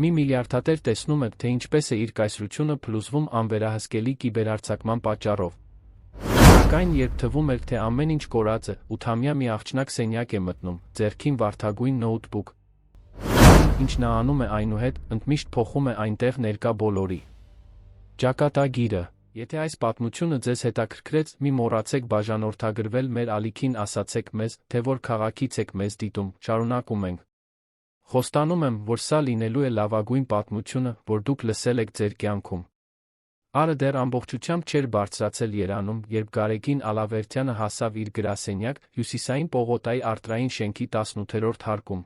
Մի միլիարդատեր տեսնում է, թե ինչպես է իր կայսրությունը փլուզվում անվերահսկելի կիբերհարձակման պատճառով։ Սակայն երբ թվում էր, թե ամեն ինչ կորած է, 8-ամյա մի աղջնակ սենյակ է մտնում, ձեռքին վարդագույն նոութբուք, ինչ նա անում է այնուհետ, ընդմիշտ փոխում է այնտեղ ներկա բոլորի ճակատագիրը։ Եթե այս պատմությունը ձեզ հետաքրքրեց, մի մոռացեք բաժանորդագրվել մեր ալիքին, ասացեք մեզ, թե որ քաղաքից եք մեզ դիտում, շարունակում ենք։ Խոստանում եմ, որ սա լինելու է լավագույն պատմությունը, որ դուք լսել եք ձեր կյանքում։ Արը դեռ ամբողջությամբ չէր բարձրացել երանում, երբ Գարեգին Ալավերդյանը հասավ իր գրասենյակ, Հյուսիսային պողոտայի Արտրային շենքի 18-րդ հարկում։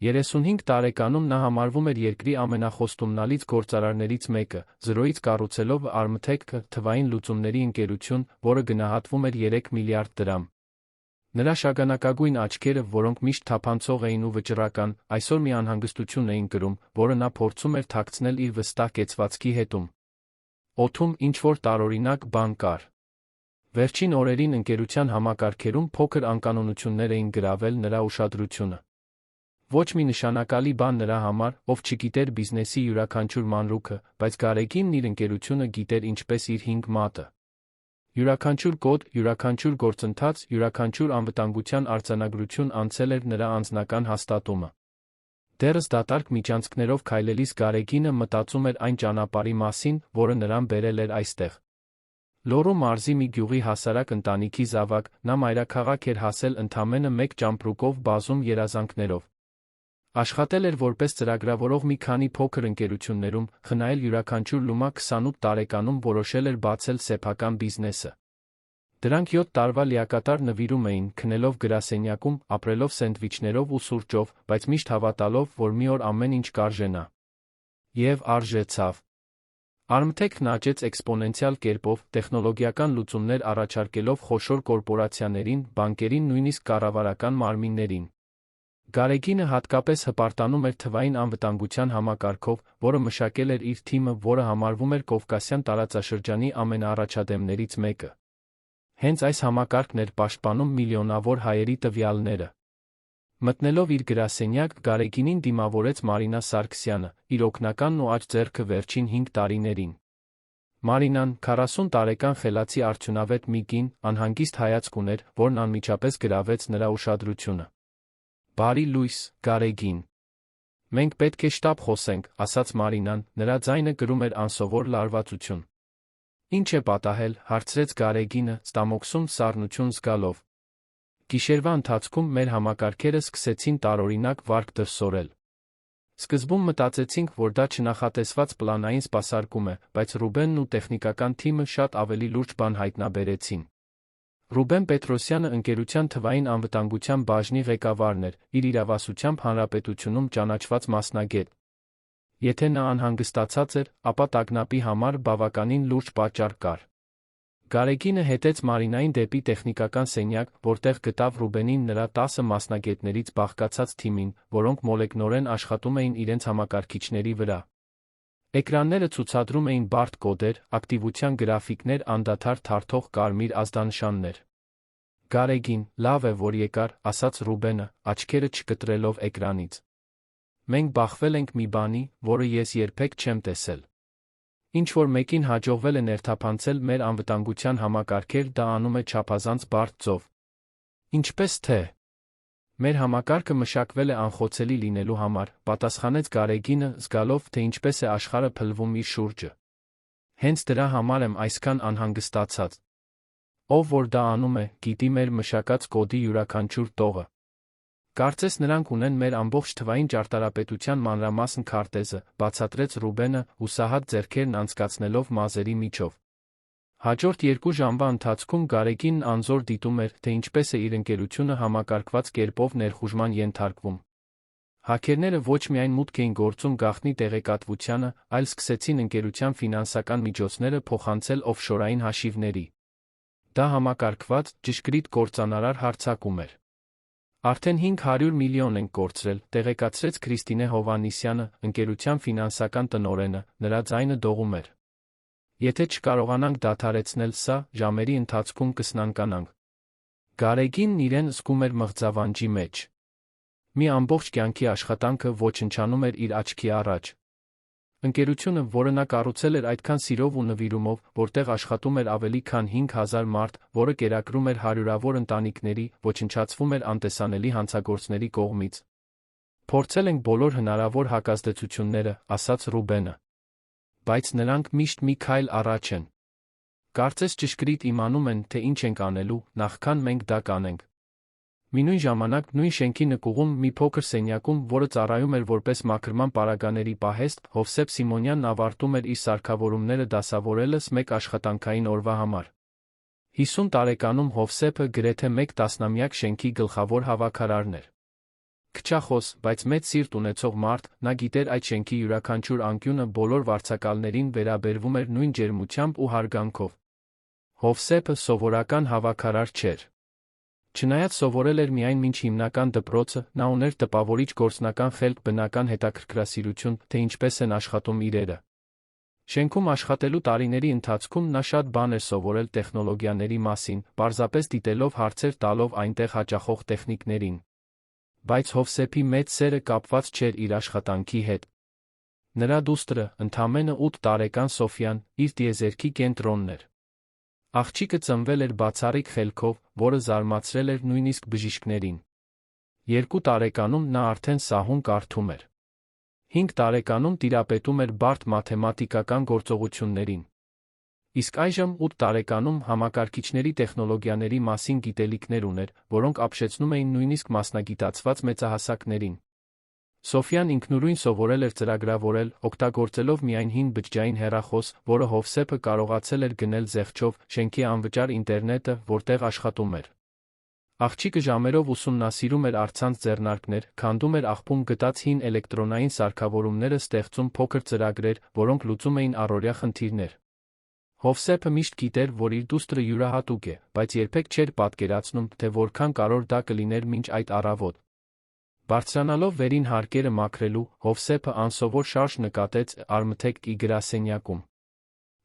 35 տարեկանում նա համարվում էր երկրի ամենախոստումնալից գործարարներից մեկը, զրոյից կառուցելով Արմթեք թվային լուծումների ընկերություն, որը գնահատվում էր 3 միլիարդ դրամ։ Նրա շագանակագույն աչքերը, որոնք միշտ թափանցող էին ու վճռական, այսօր մի անհանգստություն էին կրում, որը նա փորձում էր թաքցնել իր վստահ կեցվածքի հետում։ Օդում ինչ-որ տարօրինակ բան կար։ Վերջին օրերին ընկերության համակարգերում փոքր անկանոնություններ էին գրավել նրա ուշադրությունը։ Ոչ մի նշանակալի բան նրա համար, ով չգիտեր բիզնեսի յուրաքանչյուր մանրուքը, բայց Գարեգինն իր ընկերությունը գիտեր ինչպես իր 5 մատը։ Յուրաքանչյուր կոդ, յուրաքանչյուր գործընթաց, յուրաքանչյուր անվտանգության արձանագրություն անցել էր նրա անձնական հաստատումը։ Դեռս դատարկ միջանցքներով քայլելիս Գարեգինը մտածում էր այն ճանապարհի մասին, որը նրան բերել էր այստեղ։ Լոռու մարզի մի գյուղի հասարակ ընտանիքի զավակ, նա մայրաքաղաք էր հասել ընդամենը 1 ճամպրուկով բազում երազանքներով։ Աշխատել էր որպես ծրագրավորող մի քանի փոքր ընկերություններում, խնայել յուրաքանչյուր լումա 28 տարեկանում որոշել էր բացել սեփական բիզնեսը։ Դրանք 7 տարվա լիակատար նվիրում էին, քնելով գրասենյակում, ապրելով սենդվիչներով ու սուրճով, բայց միշտ հավատալով, որ մի օր ամեն ինչ կարժենա։ Եվ արժեցավ։ Արմթեքն աճեց էքսպոնենցիալ կերպով, տեխնոլոգիական լուծումներ առաջարկելով խոշոր կորպորացիաներին, բանկերին, նույնիսկ կառավարական մարմիններին։ Գարեգինը հատկապես հպարտանում էր թվային անվտանգության համակարգով, որը մշակել էր իր թիմը, որը համարվում էր Կովկասյան տարածաշրջանի ամենաառաջադեմներից մեկը։ Հենց այս համակարգն էր պաշտպանում միլիոնավոր հայերի տվյալները։ Մտնելով իր գրասենյակ, Գարեգինին դիմավորեց Մարինա Սարգսյանը, իր օգնականն ու աջ ձեռքը վերջին 5 տարիներին։ Մարինան, 40 տարեկան խելացի արդյունավետ մի կին, անհանգիստ հայացք ուներ, որն անմիջապես գրավեց նրա ուշադրությունը։ Բարի լույս, Գարեգին։ Մենք պետք է շտապ խոսենք, ասաց Մարինան, նրա ձայնը կրում էր անսովոր լարվածություն։ Ինչ է պատահել, հարցրեց Գարեգինը, ստամոքսում սառնություն զգալով։ Գիշերվա ընթացքում մեր համակարգերը սկսեցին տարօրինակ վարք դրսևորել։ Սկզբում մտածեցինք, որ դա չնախատեսված պլանային սպասարկում է, բայց Ռուբենն ու տեխնիկական թիմը շատ ավելի լուրջ բան հայտնաբերեցին։ Ռուբեն Պետրոսյանը ընկերության թվային անվտանգության բաժնի ղեկավարն էր, իր իրավասությամբ հանրապետությունում ճանաչված մասնագետ։ Եթե նա անհանգստացած էր, ապա տագնապի համար բավականին լուրջ պատճառ կար։ Գարեգինը հետեց Մարինային դեպի տեխնիկական սենյակ, որտեղ գտավ Ռուբենին նրա 10 մասնագետներից բաղկացած թիմին, որոնք մոլեգնորեն աշխատում էին իրենց համակարգիչների վրա։ Էկրանները ցուցադրում էին բարդ կոդեր, ակտիվության գրաֆիկներ, անդադար թարթող կարմիր ազդանշաններ։ Գարեգին, լավ է, որ եկար, ասաց Ռուբենը, աչքերը չկտրելով էկրանից։ Մենք բախվել ենք մի բանի, որը ես երբեք չեմ տեսել։ Ինչ որ մեկին հաջողվել է ներթափանցել մեր անվտանգության համակարգեր, դա անում է չափազանց բարդ ծով։ Ինչպես թե։ Մեր համակարգը մշակվել է անխոցելի լինելու համար, պատասխանեց Գարեգինը, զգալով, թե ինչպես է աշխարհը փլվում իր շուրջը։ Հենց դրա համար եմ այսքան անհանգստացած։ Ով որ դա անում է, գիտի մեր մշակած կոդի յուրաքանչյուր տողը։ Կարծես նրանք ունեն մեր ամբողջ թվային ճարտարապետության մանրամասն քարտեզը, բացատրեց Ռուբենը, հուսահատ ձեռքերն անցկացնելով մազերի միջով։ Հաջորդ 2 ժամվա ընթացքում Գարեգինն անզոր դիտում էր, թե ինչպես է իր ընկերությունը համակարգված կերպով ներխուժման ենթարկվում։ Հաքերները ոչ միայն մուտք էին գործում գաղտնի տեղեկատվությանը, այլ սկսեցին ընկերության ֆինանսական միջոցները փոխանցել օֆշորային հաշիվների։ Դա համակարգված, ճշգրիտ կործանարար հարձակում էր։ Արդեն 500 միլիոն ենք կորցրել, տեղեկացրեց Քրիստինե Հովհաննիսյանը, ընկերության ֆինանսական տնօրենը, նրա ձայնը դողում էր։ Եթե չկարողանանք դադարեցնել սա, ժամերի ընթացքում կսնանկանանք։ Գարեգինն իրեն զգում էր մղձավանջի մեջ։ Մի ամբողջ կյանքի աշխատանքը ոչնչանում էր իր աչքի առաջ։ Ընկերությունը, որը նա կառուցել էր այդքան սիրով ու նվիրումով, որտեղ աշխատում էր ավելի քան 5000 մարդ, որը կերակրում էր հարյուրավոր ընտանիքների, ոչնչացվում էր անտեսանելի հանցագործների կողմից։ Փորձել ենք բոլոր հնարավոր հակազդեցությունները, ասաց Ռուբենը։ Բայց նրանք միշտ մի քայլ առաջ են։ Կարծես ճշգրիտ իմանում են, թե ինչ ենք անելու, նախքան մենք դա կանենք։ Մինույն ժամանակ նույն շենքի նկուղում մի փոքր սենյակում, որը ծառայում էր որպես մաքրման պարագաների պահեստ, Հովսեփ Սիմոնյանն ավարտում էր իր սարքավորումները դասավորելս մեկ աշխատանքային օրվա համար։ 50 տարեկանում Հովսեփը գրեթե մեկ տասնամյակ շենքի գլխավոր հավաքարարն էր։ Քչախոս, բայց մեծ սիրտ ունեցող մարդ, նա գիտեր այդ շենքի յուրաքանչյուր անկյունը բոլոր վարձակալներին վերաբերվում էր նույն ջերմությամբ ու հարգանքով։ Հովսեփը սովորական հավաքարար չէր։ Չնայած սովորել էր միայն մինչ հիմնական դպրոցը, նա ուներ տպավորիչ գործնական խելք, բնական հետաքրքրասիրություն, թե ինչպես են աշխատում իրերը։ Շենքում աշխատելու տարիների ընթացքում նա շատ բան էր սովորել տեխնոլոգիաների մասին, պարզապես դիտելով հարցեր տալով այնտեղ հաճախող տեխնիկներին։ Բայց Հովսեփի մեծ սերը կապված չէր իր աշխատանքի հետ։ Նրա դուստրը, ընդամենը 8 տարեկան Սոֆյան, իր տիեզերքի կենտրոնն էր։ Աղջիկը ծնվել էր բացառիկ խելքով, որը զարմացրել էր նույնիսկ բժիշկներին։ 2 տարեկանում նա արդեն սահուն կարդում էր։ 5 տարեկանում տիրապետում էր բարդ մաթեմատիկական գործողություններին։ Իսկ այժմ 8 տարեկանում համակարգիչների տեխնոլոգիաների մասին գիտելիքներ ուներ, որոնք ապշեցնում էին նույնիսկ մասնագիտացված մեծահասակներին։ Սոֆյան ինքնուրույն սովորել էր ծրագրավորել, օգտագործելով միայն հին բջջային հեռախոս, որը Հովսեփը կարողացել էր գնել զեղչով, շենքի անվճար ինտերնետը, որտեղ աշխատում էր։ Աղջիկը ժամերով ուսումնասիրում էր առցանց ձեռնարկներ, քանդում էր աղբում գտած հին էլեկտրոնային սարքավորումները, ստեղծում փոքր ծրագրեր, որոնք լուծում էին առօրյա խնդիրներ։ Հովսեփը միշտ գիտեր, որ իր դուստրը յուրահատուկ է, բայց երբեք չէր պատկերացնում, թե որքան կարևոր դա կլիներ մինչ այդ առավոտ։ Բարձրանալով վերին հարկերը մաքրելու, Հովսեփը անսովոր շարժ նկատեց արմթեք ի գրասենյակում։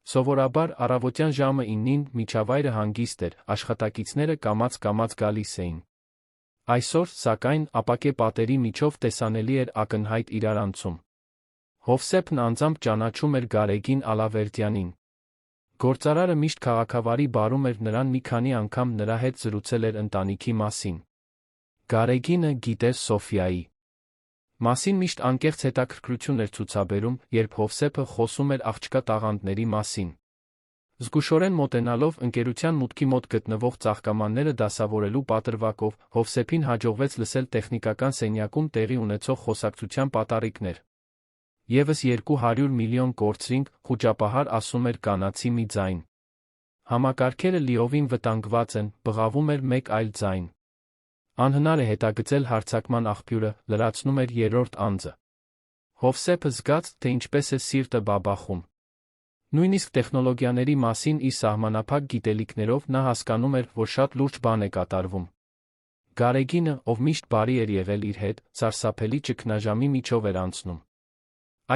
Սովորաբար առավոտյան ժամը 9-ին միջավայրը հանգիստ էր, աշխատակիցները կամաց-կամաց գալիս էին։ Այսօր, սակայն, ապակե պատերի միջով տեսանելի էր ակնհայտ իրարանցում։ Հովսեփն անձամբ ճանաչում էր Գարեգին Ալավերդյանին։ Գործարարը միշտ քաղաքավարի բարում էր նրան, մի քանի անգամ նրա հետ զրուցել էր ընտանիքի մասին։ Գարեգինը գիտեր Սոֆիայի մասին միշտ անկեղծ հետաքրքրություն էր ցուցաբերում, երբ Հովսեփը խոսում էր աղջկա տաղանդների մասին։ Զգուշորեն մոտենալով ընկերության մուտքի մոտ գտնվող ծաղկամանները դասավորելու պատրվակով, Հովսեփին հաջողվեց լսել տեխնիկական սենյակում տեղի ունեցող խոսակցության պատառիկներ։ Եվս 200 միլիոն կորցրինք, խուճապահար ասում էր կանացի մի ձայն։ Համակարգերը լիովին վտանգված են, բղավում էր մեկ այլ ձայն։ Անհնար է հետագծել հարձակման աղբյուրը, լրացնում էր երրորդ անձը։ Հովսեփը զգաց, թե ինչպես է սիրտը բաբախում։ Նույնիսկ տեխնոլոգիաների մասին իր սահմանափակ գիտելիքներով նա հասկանում էր, որ շատ լուրջ բան է կատարվում։ Գարեգինը, ով միշտ բարի էր եղել իր հետ, սարսափելի ճգնաժամի միջով էր անցնում։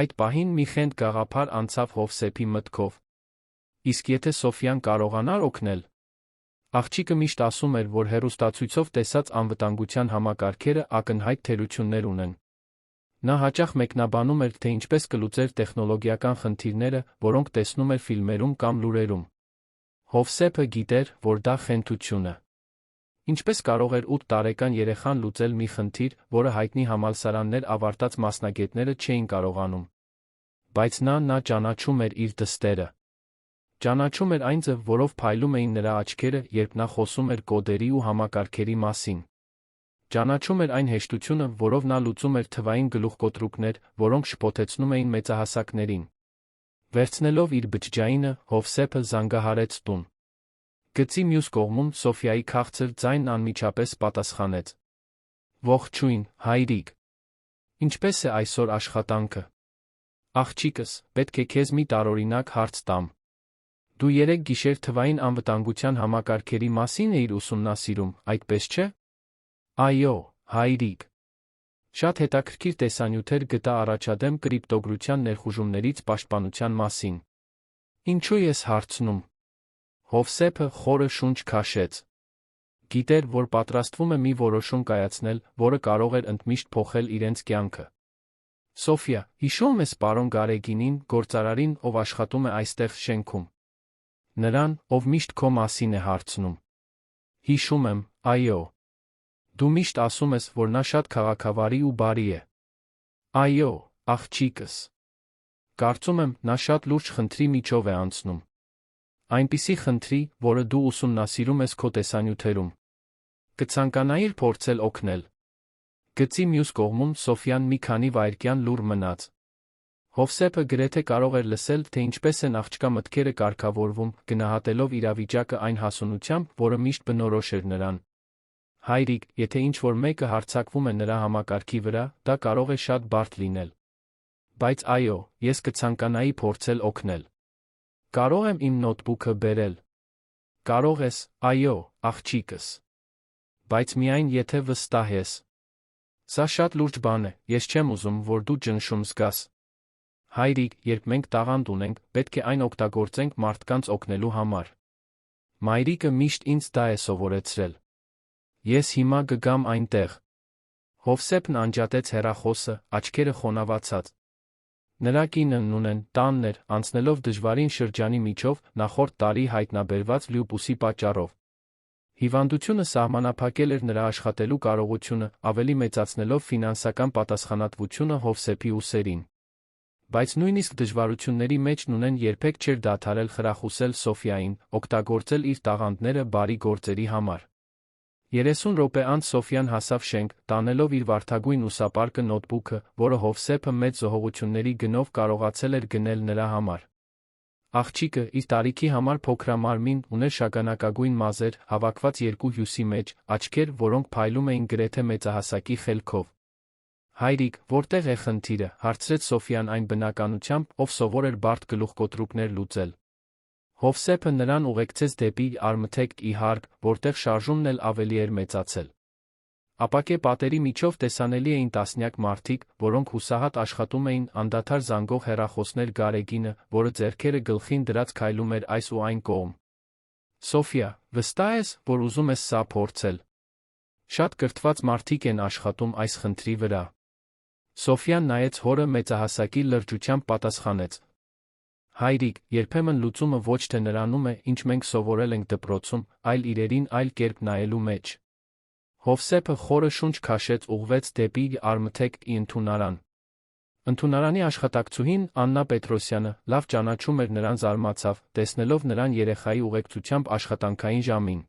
Այդ պահին մի խենթ գաղափար անցավ Հովսեփի մտքով։ Իսկ եթե Սոֆյան կարողանար օգնել։ Աղջիկը միշտ ասում էր, որ հեռուստացույցով տեսած անվտանգության համակարգերը ակնհայտ թերություններ ունեն։ Նա հաճախ մեկնաբանում էր, թե ինչպես կլուծեր տեխնոլոգիական խնդիրները, որոնք տեսնում էր ֆիլմերում կամ լուրերում։ Հովսեփը գիտեր, որ դա խենթություն է։ Ինչպես կարող էր 8 տարեկան երեխան լուծել մի խնդիր, որը հայտնի համալսարաններ ավարտած մասնագետները չէին կարողանում։ Բայց նա ճանաչում էր իր դստերը։ Ճանաչում էր այն ձև, որով փայլում էին նրա աչքերը, երբ նա խոսում էր կոդերի ու համակարգերի մասին։ Ճանաչում էր այն հեշտությունը, որով նա լուծում էր թվային գլուխկոտրուկներ, որոնք շփոթեցնում էին մեծահասակներին։ Վերցնելով իր բջջայինը, Հովսեփը զանգահարեց տուն։ Գծի մյուս կողմում Սոֆիայի քաղցր ձայնն անմիջապես պատասխանեց. Ողջույն, հայրիկ։ Ինչպես է այսօր աշխատանքը։ Աղջիկս, պետք է քեզ մի տարօրինակ հարց տամ։ Դու երեք գիշեր թվային անվտանգության համակարգերի մասին էիր ուսումնասիրում, այդպես չէ։ Այո, հայրիկ։ Շատ հետաքրքիր տեսանյութեր գտա առաջադեմ կրիպտոգրության ներխուժումներից պաշտպանության մասին։ Ինչու ես հարցնում։ Հովսեփը խորը շունչ քաշեց։ Գիտեր, որ պատրաստվում է մի որոշում կայացնել, որը կարող էր ընդմիշտ փոխել իրենց կյանքը։ Սոֆիա, հիշո՞ւմ ես պարոն Գարեգինին, գործարարին, ով աշխատում է այստեղ շենքում։ Նրան, ով միշտ քո մասին է հարցնում։ Հիշում եմ, այո։ Դու միշտ ասում ես, որ նա շատ քաղաքավարի ու բարի է։ Այո, աղջիկս։ Կարծում եմ, նա շատ լուրջ խնդրի միջով է անցնում։ Այնպիսի խնդրի, որը դու ուսումնասիրում ես քո տեսանյութերում։ Կցանկանայիր փորձել օգնել։ Գծի մյուս կողմում Սոֆյան մի քանի վայրկյան լուռ մնաց։ Հովսեփը գրեթե կարող էր լսել, թե ինչպես են աղջկա մտքերը կարգավորվում, գնահատելով իրավիճակը այն հասունությամբ, որը միշտ բնորոշ էր նրան։ Հայրիկ, եթե ինչ-որ մեկը հարձակվում է նրա համակարգի վրա, դա կարող է շատ բարդ լինել։ Բայց այո, ես կցանկանայի փորձել օգնել։ Կարող եմ իմ նոթբուքը բերել։ Կարող ես, այո, աղջիկս։ Բայց միայն եթե վստահ ես։ Սա շատ լուրջ բան է, ես չեմ ուզում, որ դու ճնշում զգաս։ Հայրիկ, երբ մենք տաղանդ ունենք, պետք է այն օգտագործենք մարդկանց օգնելու համար։ Մայրիկը միշտ ինձ դա է սովորեցրել։ Ես հիմա կգամ այնտեղ։ Հովսեփն անջատեց հեռախոսը, աչքերը խոնավացած։ Նրա կինը Նունեն տանն էր, անցնելով դժվարին շրջանի միջով, նախորդ տարի հայտնաբերված լյուպուսի պատճառով։ Հիվանդությունը սահմանափակել էր նրա աշխատելու կարողությունը, ավելի մեծացնելով ֆինանսական պատասխանատվությունը Հովսեփի ուսերին։ Բայց նույնիսկ դժվարությունների մեջ Նունեն երբեք չէր դադարել խրախուսել Սոֆիային, օգտագործել իր տաղանդները բարի գործերի համար։ 30 րոպե անց Սոֆյան հասավ շենք, տանելով իր վարդագույն ուսապարկը նոթբուքը, որը Հովսեփը մեծ զոհողությունների գնով կարողացել էր գնել նրա համար։ Աղջիկը, իր տարիքի համար փոքրամարմին, ուներ շագանակագույն մազեր, հավաքված երկու հյուսի մեջ, աչքեր, որոնք փայլում էին գրեթե մեծահասակի խելքով։ Հայրիկ, որտեղ է խնդիրը, հարցրեց Սոֆյան այն բնականությամբ, ով սովոր էր բարդ գլուխկոտրուկներ լուծել։ Հովսեփը նրան ուղեկցեց դեպի արմթեք իհարկ, որտեղ շարժումն էլ ավելի էր մեծացել։ Ապակե պատերի միջով տեսանելի էին տասնյակ մարդիկ, որոնք հուսահատ աշխատում էին, անդադար զանգող հեռախոսներ Գարեգինը, որը ձեռքերը գլխին դրած քայլում էր այս ու այն կողմ։ Սոֆիա, վստահ ես, որ ուզում ես սա փորձել։ Շատ կրթված մարդիկ են աշխատում այս խնդրի վրա։ Սոֆյան նայեց հորը մեծահասակի լրջությամբ պատասխանեց. Հայրիկ, երբեմն լուծումը ոչ թե նրանում է, ինչ մենք սովորել ենք դպրոցում, այլ իրերին այլ կերպ նայելու մեջ։ Հովսեփը խորը շունչ քաշեց ուղղվեց դեպի արմթեք-ի ընդունարան։ Ընդունարանի աշխատակցուհին Աննա Պետրոսյանը լավ ճանաչում էր նրան զարմացավ, տեսնելով նրան երեխայի ուղեկցությամբ աշխատանքային ժամին։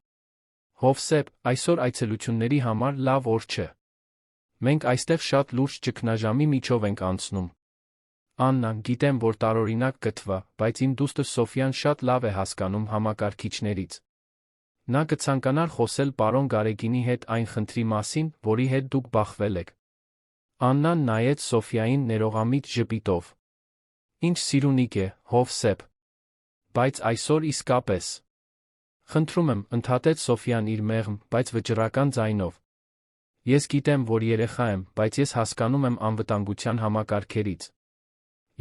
Հովսեփ, այսօր այցելությունների համար լավ օր չէ։ Մենք այստեղ շատ լուրջ ճգնաժամի միջով ենք անցնում։ Աննա, գիտեմ, որ տարօրինակ կթվա, բայց իմ դուստր Սոֆյան շատ լավ է հասկանում համակարգիչներից։ Նա կցանկանար խոսել պարոն Գարեգինի հետ այն խնդրի մասին, որի հետ դուք բախվել եք։ Աննան նայեց Սոֆիային ներողամիտ ժպիտով։ Ինչ սիրունիկ է, Հովսեփ։ Բայց այսօր իսկապես։ Խնդրում եմ, ընդհատեց Սոֆյան իր մեղմ, բայց վճռական ձայնով։ Ես գիտեմ, որ երեխա եմ, բայց ես հասկանում եմ անվտանգության համակարգերից։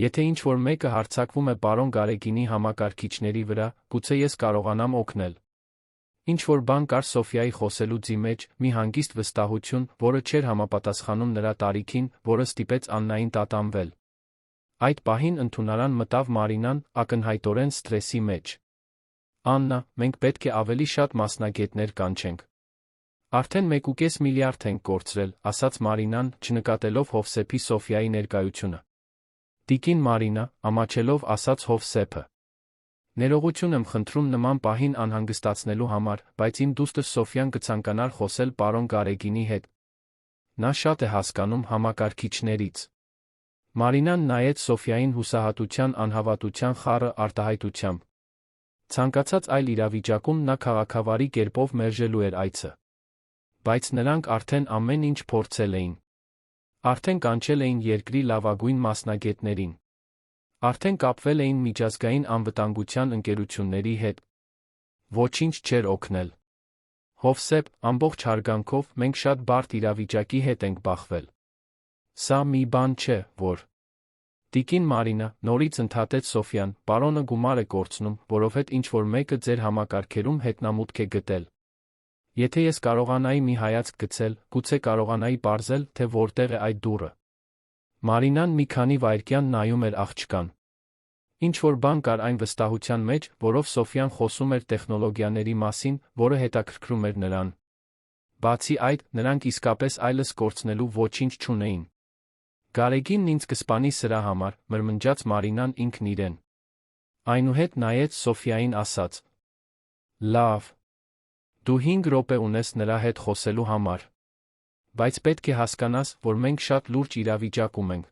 Եթե ինչ-որ մեկը հարձակվում է պարոն Գարեգինի համակարգիչների վրա, գուցե ես կարողանամ օգնել։ Ինչ-որ բան կար Սոֆիայի խոսելու ձի մեջ, մի հանգիստ վստահություն, որը չէր համապատասխանում նրա տարիքին, որը ստիպեց Աննային տատանվել։ Այդ պահին ընդունարան մտավ Մարինան, ակնհայտորեն սթրեսի մեջ։ Աննա, մենք պետք է ավելի շատ մասնագետներ կանչենք։ Արդեն 1.5 միլիարդ ենք կորցրել, ասաց Մարինան, չնկատելով Հովսեփի Սոֆիայի ներկայությունը։ Տիկին Մարինա, ամաչելով ասաց Հովսեփը։ Ներողություն եմ խնդրում նման պահին անհանգստացնելու համար, բայց իմ դուստր Սոֆյան կցանկանար խոսել պարոն Գարեգինի հետ։ Նա շատ է հասկանում համակարգիչներից։ Մարինան նայեց Սոֆիային հուսահատության անհավատության խառը արտահայտությամբ։ Ցանկացած այլ իրավիճակում նա քաղաքավարի կերպով մերժելու էր այցը։ Բայց նրանք արդեն ամեն ինչ փորձել էին։ Արդեն կանչել էին երկրի լավագույն մասնագետներին։ Արդեն կապվել էին միջազգային անվտանգության ընկերությունների հետ։ Ոչինչ չէր օգնել։ Հովսեփ, ամբողջ հարգանքով, մենք շատ բարդ իրավիճակի հետ ենք բախվել։ Սա մի բան չէ, որ… Տիկին Մարինա, նորից ընդհատեց Սոֆյան, պարոնը գումար է կորցնում, որովհետև ինչ-որ մեկը ձեր համակարգերում հետնամուտք է գտել։ Եթե ես կարողանայի մի հայացք գցել, գուցե կարողանայի պարզել, թե որտեղ է այդ դուռը։ Մարինան մի քանի վայրկյան նայում էր աղջկան։ Ինչ-որ բան կար այն վստահության մեջ, որով Սոֆյան խոսում էր տեխնոլոգիաների մասին, որը հետաքրքրում էր նրան։ Բացի այդ, նրանք իսկապես այլս կորցնելու ոչինչ չունեին։ Գարեգինն ինձ կսպանի սրա համար, մրմնջաց Մարինան ինքն իրեն։ Այնուհետ նայեց Սոֆյային ասաց. Լավ։ Դու 5 րոպե ունես նրա հետ խոսելու համար։ Բայց պետք է հասկանաս, որ մենք շատ լուրջ իրավիճակում ենք։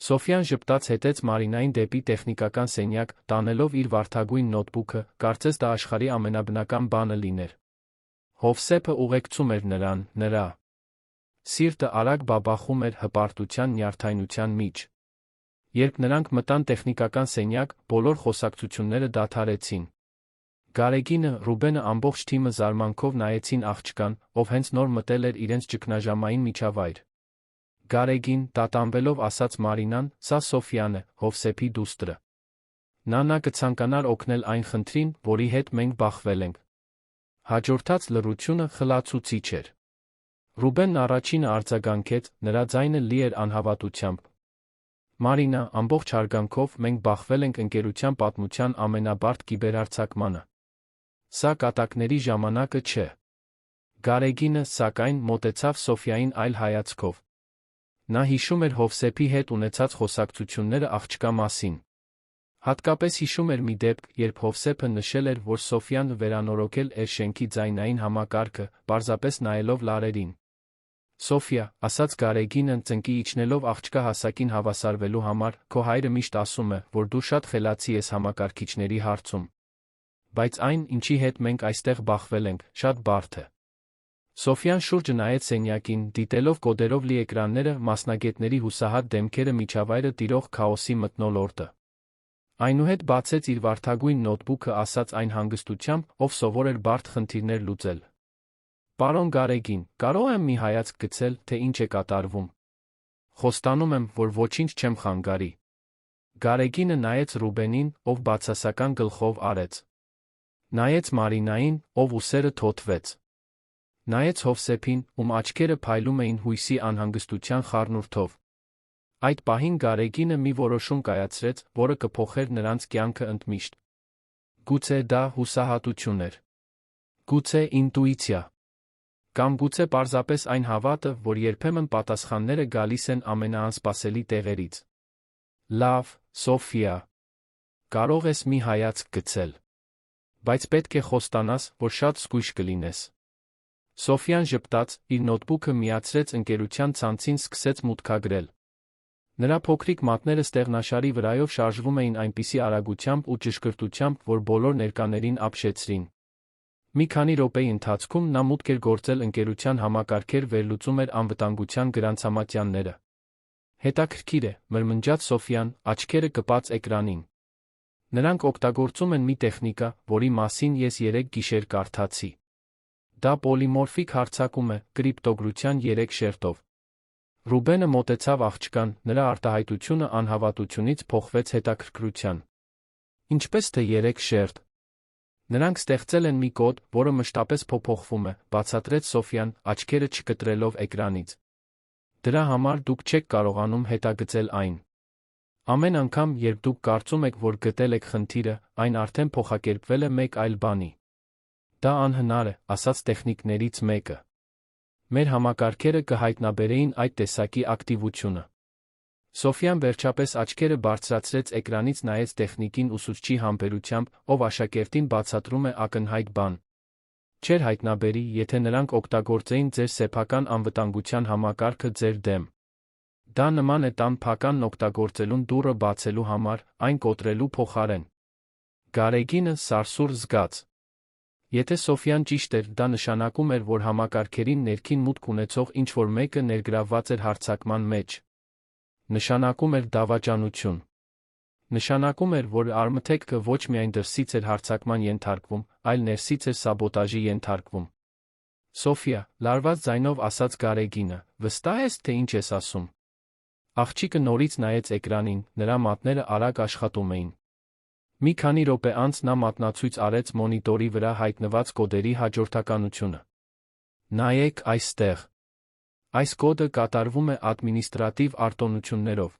Սոֆյան ժպտաց հետեց Մարինային դեպի տեխնիկական սենյակ, տանելով իր վարդագույն նոթբուքը, կարծես դա աշխարհի ամենաբնական բանը լիներ։ Հովսեփը ուղեկցում էր նրան, նրա սիրտը արագ բաբախում էր հպարտության նյարդայնության միջ։ Երբ նրանք մտան տեխնիկական սենյակ, բոլոր խոսակցությունները դադարեցին։ Գարեգինը, Ռուբենը ամբողջ թիմը զարմանքով նայեցին աղջկան, ով հենց նոր մտել էր իրենց ճգնաժամային միջավայր։ Գարեգին, տատանվելով ասաց Մարինան, սա Սոֆյան է, Հովսեփի դուստրը։ Նա կցանկանար օգնել այն խնդրին, որի հետ մենք բախվել ենք։ Հաջորդած լռությունը խլացուցիչ էր։ Ռուբենն առաջինը արձագանքեց, նրա ձայնը լի էր անհավատությամբ։ Մարինա, ամբողջ հարգանքով, մենք բախվել ենք ընկերության պատմության ամենաբարդ կիբերհարձակմանը։ Սա կատակների ժամանակը չէ։ Գարեգինը, սակայն, մոտեցավ Սոֆյային այլ հայացքով։ Նա հիշում էր Հովսեփի հետ ունեցած խոսակցությունները աղջկա մասին։ Հատկապես հիշում էր մի դեպք, երբ Հովսեփը նշել էր, որ Սոֆյան վերանորոգել էր շենքի ձայնային համակարգը, պարզապես նայելով լարերին։ Սոֆյա, ասաց Գարեգինը, ծնկի իջնելով աղջկա հասակին հավասարվելու համար, քո հայրը միշտ ասում է, որ դու շատ խելացի ես համակարգիչների հարցում։ Բայց այն, ինչի հետ մենք այստեղ բախվել ենք, շատ բարդ է։ Սոֆյան շուրջը նայեց սենյակին, դիտելով կոդերով լի էկրանները, մասնագետների հուսահատ դեմքերը, միջավայրը տիրող քաոսի մթնոլորտը։ Այնուհետ բացեց իր վարդագույն նոթբուքը, ասաց այն հանգստությամբ, ով սովոր էր բարդ խնդիրներ լուծել։ Պարոն Գարեգին, կարող եմ մի հայացք գցել, թե ինչ է կատարվում։ Խոստանում եմ, որ ոչինչ չեմ խանգարի։ Գարեգինը նայեց Ռուբենին, ով բացասական գլխով արեց։ Նայեց Մարինային, ով ուսերը թոթվեց։ Նայեց Հովսեփին, ում աչքերը փայլում էին հույսի անհանգստության խառնուրդով։ Այդ պահին Գարեգինը մի որոշում կայացրեց, որը կփոխեր նրանց կյանքը ընդմիշտ։ Գուցե դա հուսահատություն էր։ Գուցե ինտուիցիա։ Կամ գուցե պարզապես այն հավատը, որ երբեմն պատասխանները գալիս են ամենաանսպասելի տեղերից։ Լավ, Սոֆյա։ Կարող ես մի հայացք գցել։ Բայց պետք է խոստանաս, որ շատ զգույշ կլինես։ Սոֆյան ժպտաց, իր նոթբուքը միացրեց ընկերության ցանցին, սկսեց մուտքագրել։ Նրա փոքրիկ մատները ստեղնաշարի վրայով շարժվում էին այնպիսի արագությամբ ու ճշգրտությամբ, որ բոլոր ներկաներին ապշեցրին։ Մի քանի րոպեի ընթացքում նա մուտք էր գործել ընկերության համակարգեր, վերլուծում էր անվտանգության գրանցամատյանները։ Հետաքրքիր է, մրմնջաց Սոֆյան, աչքերը կպած էկրանին։ Նրանք օգտագործում են մի տեխնիկա, որի մասին ես 3 գիշեր կարդացի։ Դա պոլիմորֆիկ հարձակում է, կրիպտոգրության 3 շերտով։ Ռուբենը մոտեցավ աղջկան, նրա արտահայտությունը անհավատությունից փոխվեց հետաքրքրության։ Ինչպես թե 3 շերտ։ Նրանք ստեղծել են մի կոդ, որը մշտապես փոփոխվում է, բացատրեց Սոֆյան, աչքերը չկտրելով էկրանից։ Դրա համար դուք չեք կարողանում հետագծել այն։ Ամեն անգամ, երբ դուք կարծում եք, որ գտել եք խնդիրը, այն արդեն փոխակերպվել է մեկ այլ բանի։ Դա անհնար է, ասաց տեխնիկներից մեկը։ Մեր համակարգերը կհայտնաբերեին այդ տեսակի ակտիվությունը։ Սոֆյան վերջապես աչքերը բարձրացրեց էկրանից, նայեց տեխնիկին ուսուցչի համբերությամբ, ով աշակերտին բացատրում է ակնհայտ բան։ Չէր հայտնաբերի, եթե նրանք օգտագործեին ձեր սեփական անվտանգության համակարգը ձեր դեմ։ Դա նման է տան փականն օգտագործելուն դուռը բացելու համար, այն կոտրելու փոխարեն։ Գարեգինը սարսուռ զգաց։ Եթե Սոֆյան ճիշտ էր, դա նշանակում էր, որ համակարգերին ներքին մուտք ունեցող ինչ-որ մեկը ներգրավված էր հարձակման մեջ։ Նշանակում էր դավաճանություն։ Նշանակում էր, որ արմթեքը ոչ միայն դրսից էր հարձակման ենթարկվում, այլ ներսից էր սաբոտաժի ենթարկվում։ Սոֆյա, լարված ձայնով ասաց Գարեգինը, վստահ ես, թե ինչ ես ասում։ Աղջիկը նորից նայեց էկրանին, նրա մատները արագ աշխատում էին։ Մի քանի րոպե անց նա մատնացույց արեց մոնիտորի վրա հայտնված կոդերի հաջորդականությունը։ Նայեք այստեղ։ Այս կոդը կատարվում է ադմինիստրատիվ արտոնություններով։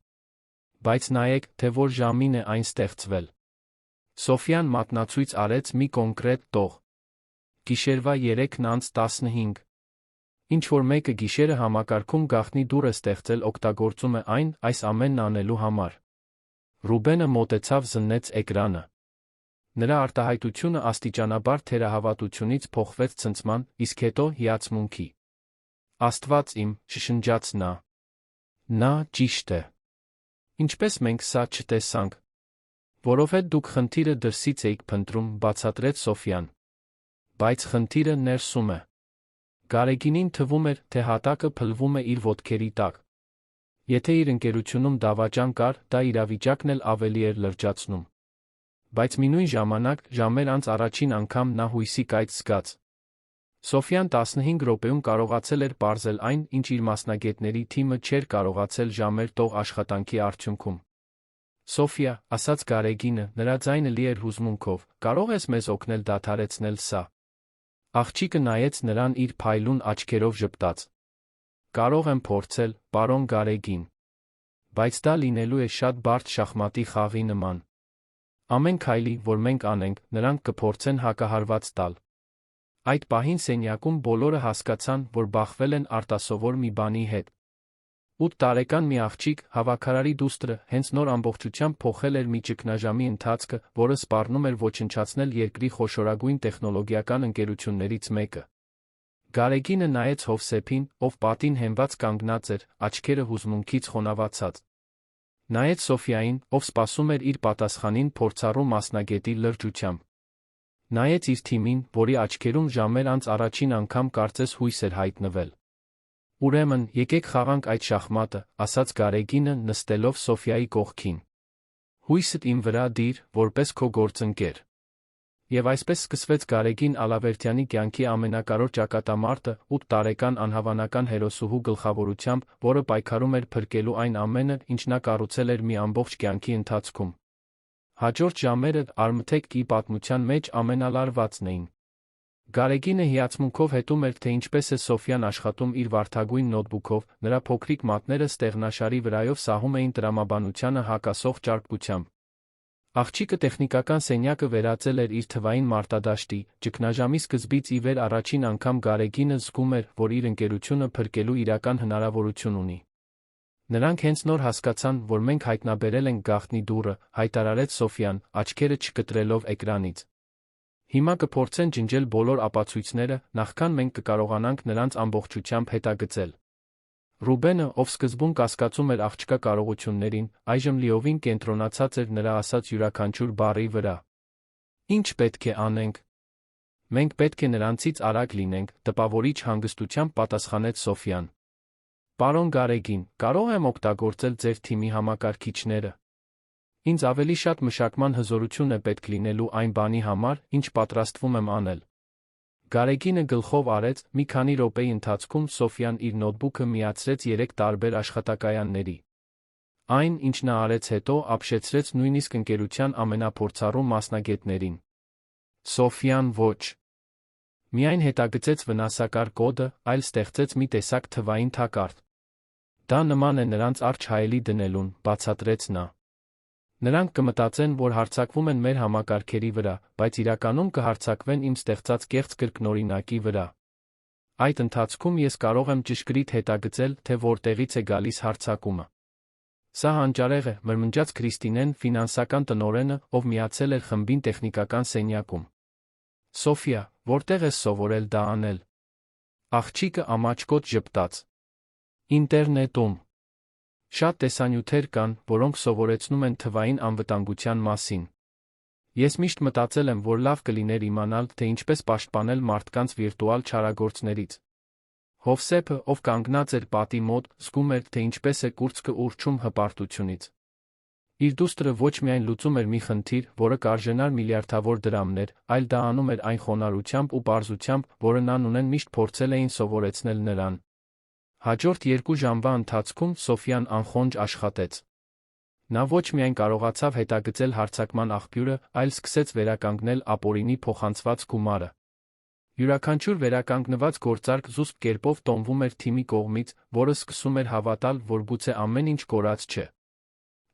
Բայց նայեք, թե որ ժամին է այն ստեղծվել։ Սոֆյան մատնացույց արեց մի կոնկրետ տող։ Գիշերվա 3:15։ Ինչ-որ մեկը գիշերը համակարգում գաղտնի դուռ է ստեղծել օգտագործում է այն, այս ամենն անելու համար։ Ռուբենը մոտեցավ զննեց էկրանը։ Նրա արտահայտությունը աստիճանաբար թերահավատությունից փոխվեց ցնցման, իսկ հետո հիացմունքի։ Աստված իմ, շշնջաց նա։ Նա ճիշտ է։ Ինչպես մենք սա չտեսանք։ Որովհետև դուք խնդիրը դրսից էիք փնտրում, բացատրեց Սոֆյան։ Բայց խնդիրը ներսում է։ Գարեգինին թվում էր, թե հատակը փլվում է իր ոտքերի տակ։ Եթե իր ընկերությունում դավաճան կար, դա իրավիճակն էլ ավելի էր լրջացնում։ Բայց մինույն ժամանակ, ժամեր անց առաջին անգամ նա հույսի կայծ զգաց։ Սոֆյան 15 րոպեում կարողացել էր պարզել այն, ինչ իր մասնագետների թիմը չէր կարողացել ժամեր տող աշխատանքի արդյունքում։ Սոֆիա, ասաց Գարեգինը, նրա ձայնը լի էր հուզմունքով, կարող ես մեզ օգնել դադարեցնել սա։ Աղջիկը նայեց նրան իր փայլուն աչքերով ժպտաց։ Կարող եմ փորձել, պարոն Գարեգին։ Բայց դա լինելու է շատ բարդ շախմատի խաղի նման։ Ամեն քայլի, որ մենք անենք, նրանք կփորձեն հակահարված տալ։ Այդ պահին սենյակում բոլորը հասկացան, որ բախվել են արտասովոր մի բանի հետ։ 8 տարեկան մի աղջիկ, հավաքարարի դուստրը, հենց նոր ամբողջությամբ փոխել էր մի ճգնաժամի ընթացքը, որը սպառնում էր ոչնչացնել երկրի խոշորագույն տեխնոլոգիական ընկերություններից մեկը։ Գարեգինը նայեց Հովսեփին, ով պատին հենված կանգնած էր, աչքերը հուզմունքից խոնավացած։ Նայեց Սոֆիային, ով սպասում էր իր պատասխանին փորձառու մասնագետի լրջությամբ։ Նայեց իր թիմին, որի աչքերում ժամեր անց առաջին անգամ կարծես հույս էր հայտնվել։ Ուրեմն, եկեք խաղանք այդ շախմատը, ասաց Գարեգինը, նստելով Սոֆիայի կողքին։ Հույսդ իմ վրա դիր, որպես քո գործընկեր։ Եվ այսպես սկսվեց Գարեգին Ալավերդյանի կյանքի ամենակարևոր ճակատամարտը, 8 տարեկան անհավանական հերոսուհու գլխավորությամբ, որը պայքարում էր փրկելու այն ամենը, ինչ նա կառուցել էր մի ամբողջ կյանքի ընթացքում։ Հաջորդ ժամերը Արմթեկի պատմության մեջ ամենալարվածն էին։ Գարեգինը հիացմունքով հետում էր, թե ինչպես է Սոֆյան աշխատում իր վարդագույն նոթբուքով, նրա փոքրիկ մատները ստեղնաշարի վրայով սահում էին տրամաբանությանը հակասող ճարպկությամբ։ Աղջիկը տեխնիկական սենյակը վերածել էր իր թվային մարտադաշտի, ճգնաժամի սկզբից ի վեր առաջին անգամ Գարեգինը զգում էր, որ իր ընկերությունը փրկելու իրական հնարավորություն ունի։ Նրանք հենց նոր հասկացան, որ մենք հայտնաբերել ենք գաղտնի դուռը, հայտարարեց Սոֆյան, աչքերը չկտրելով էկրանից։ Հիմա կփորձեն ջնջել բոլոր ապացույցները, նախքան մենք կկարողանանք նրանց ամբողջությամբ հետագծել։ Ռուբենը, ով սկզբում կասկածում էր աղջկա կարողություններին, այժմ լիովին կենտրոնացած էր նրա ասած յուրաքանչյուր բառի վրա։ Ինչ պետք է անենք։ Մենք պետք է նրանցից արագ լինենք, տպավորիչ հանգստությամբ պատասխանեց Սոֆյան։ Պարոն Գարեգին, կարող եմ օգտագործել ձեր թիմի համակարգիչները։ Ինձ ավելի շատ մշակման հզորություն է պետք լինելու այն բանի համար, ինչ պատրաստվում եմ անել։ Գարեգինը գլխով արեց, մի քանի րոպեի ընթացքում Սոֆյան իր նոթբուքը միացրեց 3 տարբեր աշխատակայանների։ Այն, ինչ նա արեց հետո, ապշեցրեց նույնիսկ ընկերության ամենափորձառու մասնագետներին։ Սոֆյան ոչ միայն հետագծեց վնասակար կոդը, այլ ստեղծեց մի տեսակ թվային թակարդ։ Դա նման է նրանց առջ հայելի դնելուն, բացատրեց նա։ Նրանք կմտածեն, որ հարձակվում են մեր համակարգերի վրա, բայց իրականում կհարձակվեն իմ ստեղծած կեղծ կրկնօրինակի վրա։ Այդ ընթացքում ես կարող եմ ճշգրիտ հետագծել, թե որտեղից է գալիս հարձակումը։ Սա հանճարեղ է, մրմնջաց Քրիստինեն, ֆինանսական տնօրենը, ով միացել էր խմբին տեխնիկական սենյակում։ Սոֆիա, որտեղ ես սովորել դա անել։ Աղջիկը ամաչկոտ ժպտաց։ Ինտերնետում։ Շատ տեսանյութեր կան, որոնք սովորեցնում են թվային անվտանգության մասին։ Ես միշտ մտածել եմ, որ լավ կլիներ իմանալ, թե ինչպես պաշտպանել մարդկանց վիրտուալ չարագործներից։ Հովսեփը, ով կանգնած էր պատի մոտ, զգում էր, թե ինչպես է կուրծքը ուռչում հպարտությունից։ Իր դուստրը ոչ միայն լուծում էր մի խնդիր, որը կարժենար միլիարդավոր դրամներ, այլ դա անում էր այն խոնարհությամբ ու պարզությամբ, որը նանունեն միշտ փորձել էին սովորեցնել նրան։ Հաջորդ 2 ժամվա ընթացքում Սոֆյան անխոնջ աշխատեց։ Նա ոչ միայն կարողացավ հետագծել հարձակման աղբյուրը, այլ սկսեց վերականգնել ապօրինի փոխանցված գումարը։ Յուրաքանչյուր վերականգնված գործարք զուսպ կերպով տոնվում էր թիմի կողմից, որը սկսում էր հավատալ, որ գուցե ամեն ինչ կորած չէ։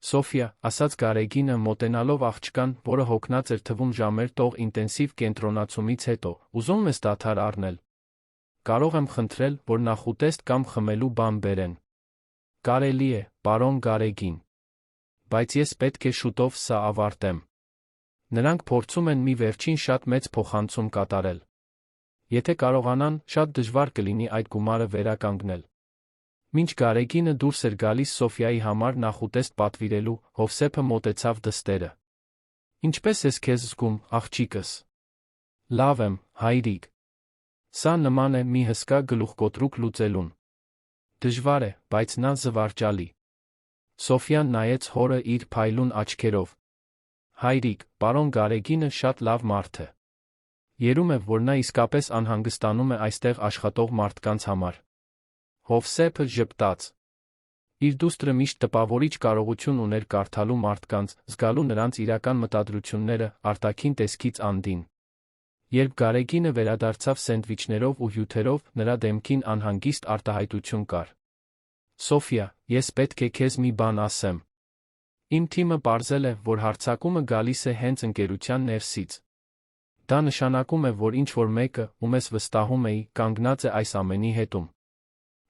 Սոֆիա, ասաց Գարեգինը մոտենալով աղջկան, որը հոգնած էր թվում ժամեր տող ինտենսիվ կենտրոնացումից հետո, ուզում ես դադար առնել։ Կարող եմ խնդրել, որ նախ ուտեստ կամ խմելու բան բերեն։ Կարելի է, պարոն Գարեգին։ Բայց ես պետք է շուտով սա ավարտեմ։ Նրանք փորձում են մի վերջին շատ մեծ փոխանցում կատարել։ Եթե կարողանան, շատ դժվար կլինի այդ գումարը վերականգնել։ Մինչ Գարեգինը դուրս էր գալիս Սոֆիայի համար նախուտեստ պատվիրելու, Հովսեփը մոտեցավ դստերը։ Ինչպե՞ս ես քեզ զգում, աղջիկս։ Լավ եմ, հայրիկ։ Սա նման է մի հսկա գլուխկոտրուկ լուծելուն։ Դժվար է, բայց նա զվարճալի։ Սոֆիան նայեց հորը իր փայլուն աչքերով։ Հայրիկ, պարոն Գարեգինը շատ լավ մարդ է։ Երում է, որ նա իսկապես անհանգստանում է այստեղ աշխատող մարդկանց համար։ Հովսեփը ժպտաց։ Իր դուստրը միշտ տպավորիչ կարողություն ուներ կարդալու մարդկանց, զգալու նրանց իրական մտադրությունները, արտաքին տեսքից անդին։ Երբ Գարեգինը վերադարձավ սենդվիչներով ու հյութերով, նրա դեմքին անհանգիստ արտահայտություն կար։ Սոֆիա, ես պետք է քեզ մի բան ասեմ։ Իմ թիմը պարզել է, որ հարձակումը գալիս է հենց ընկերության ներսից։ Դա նշանակում է, որ ինչ-որ մեկը, ում ես վստահում էի, կանգնած է այս ամենի հետում։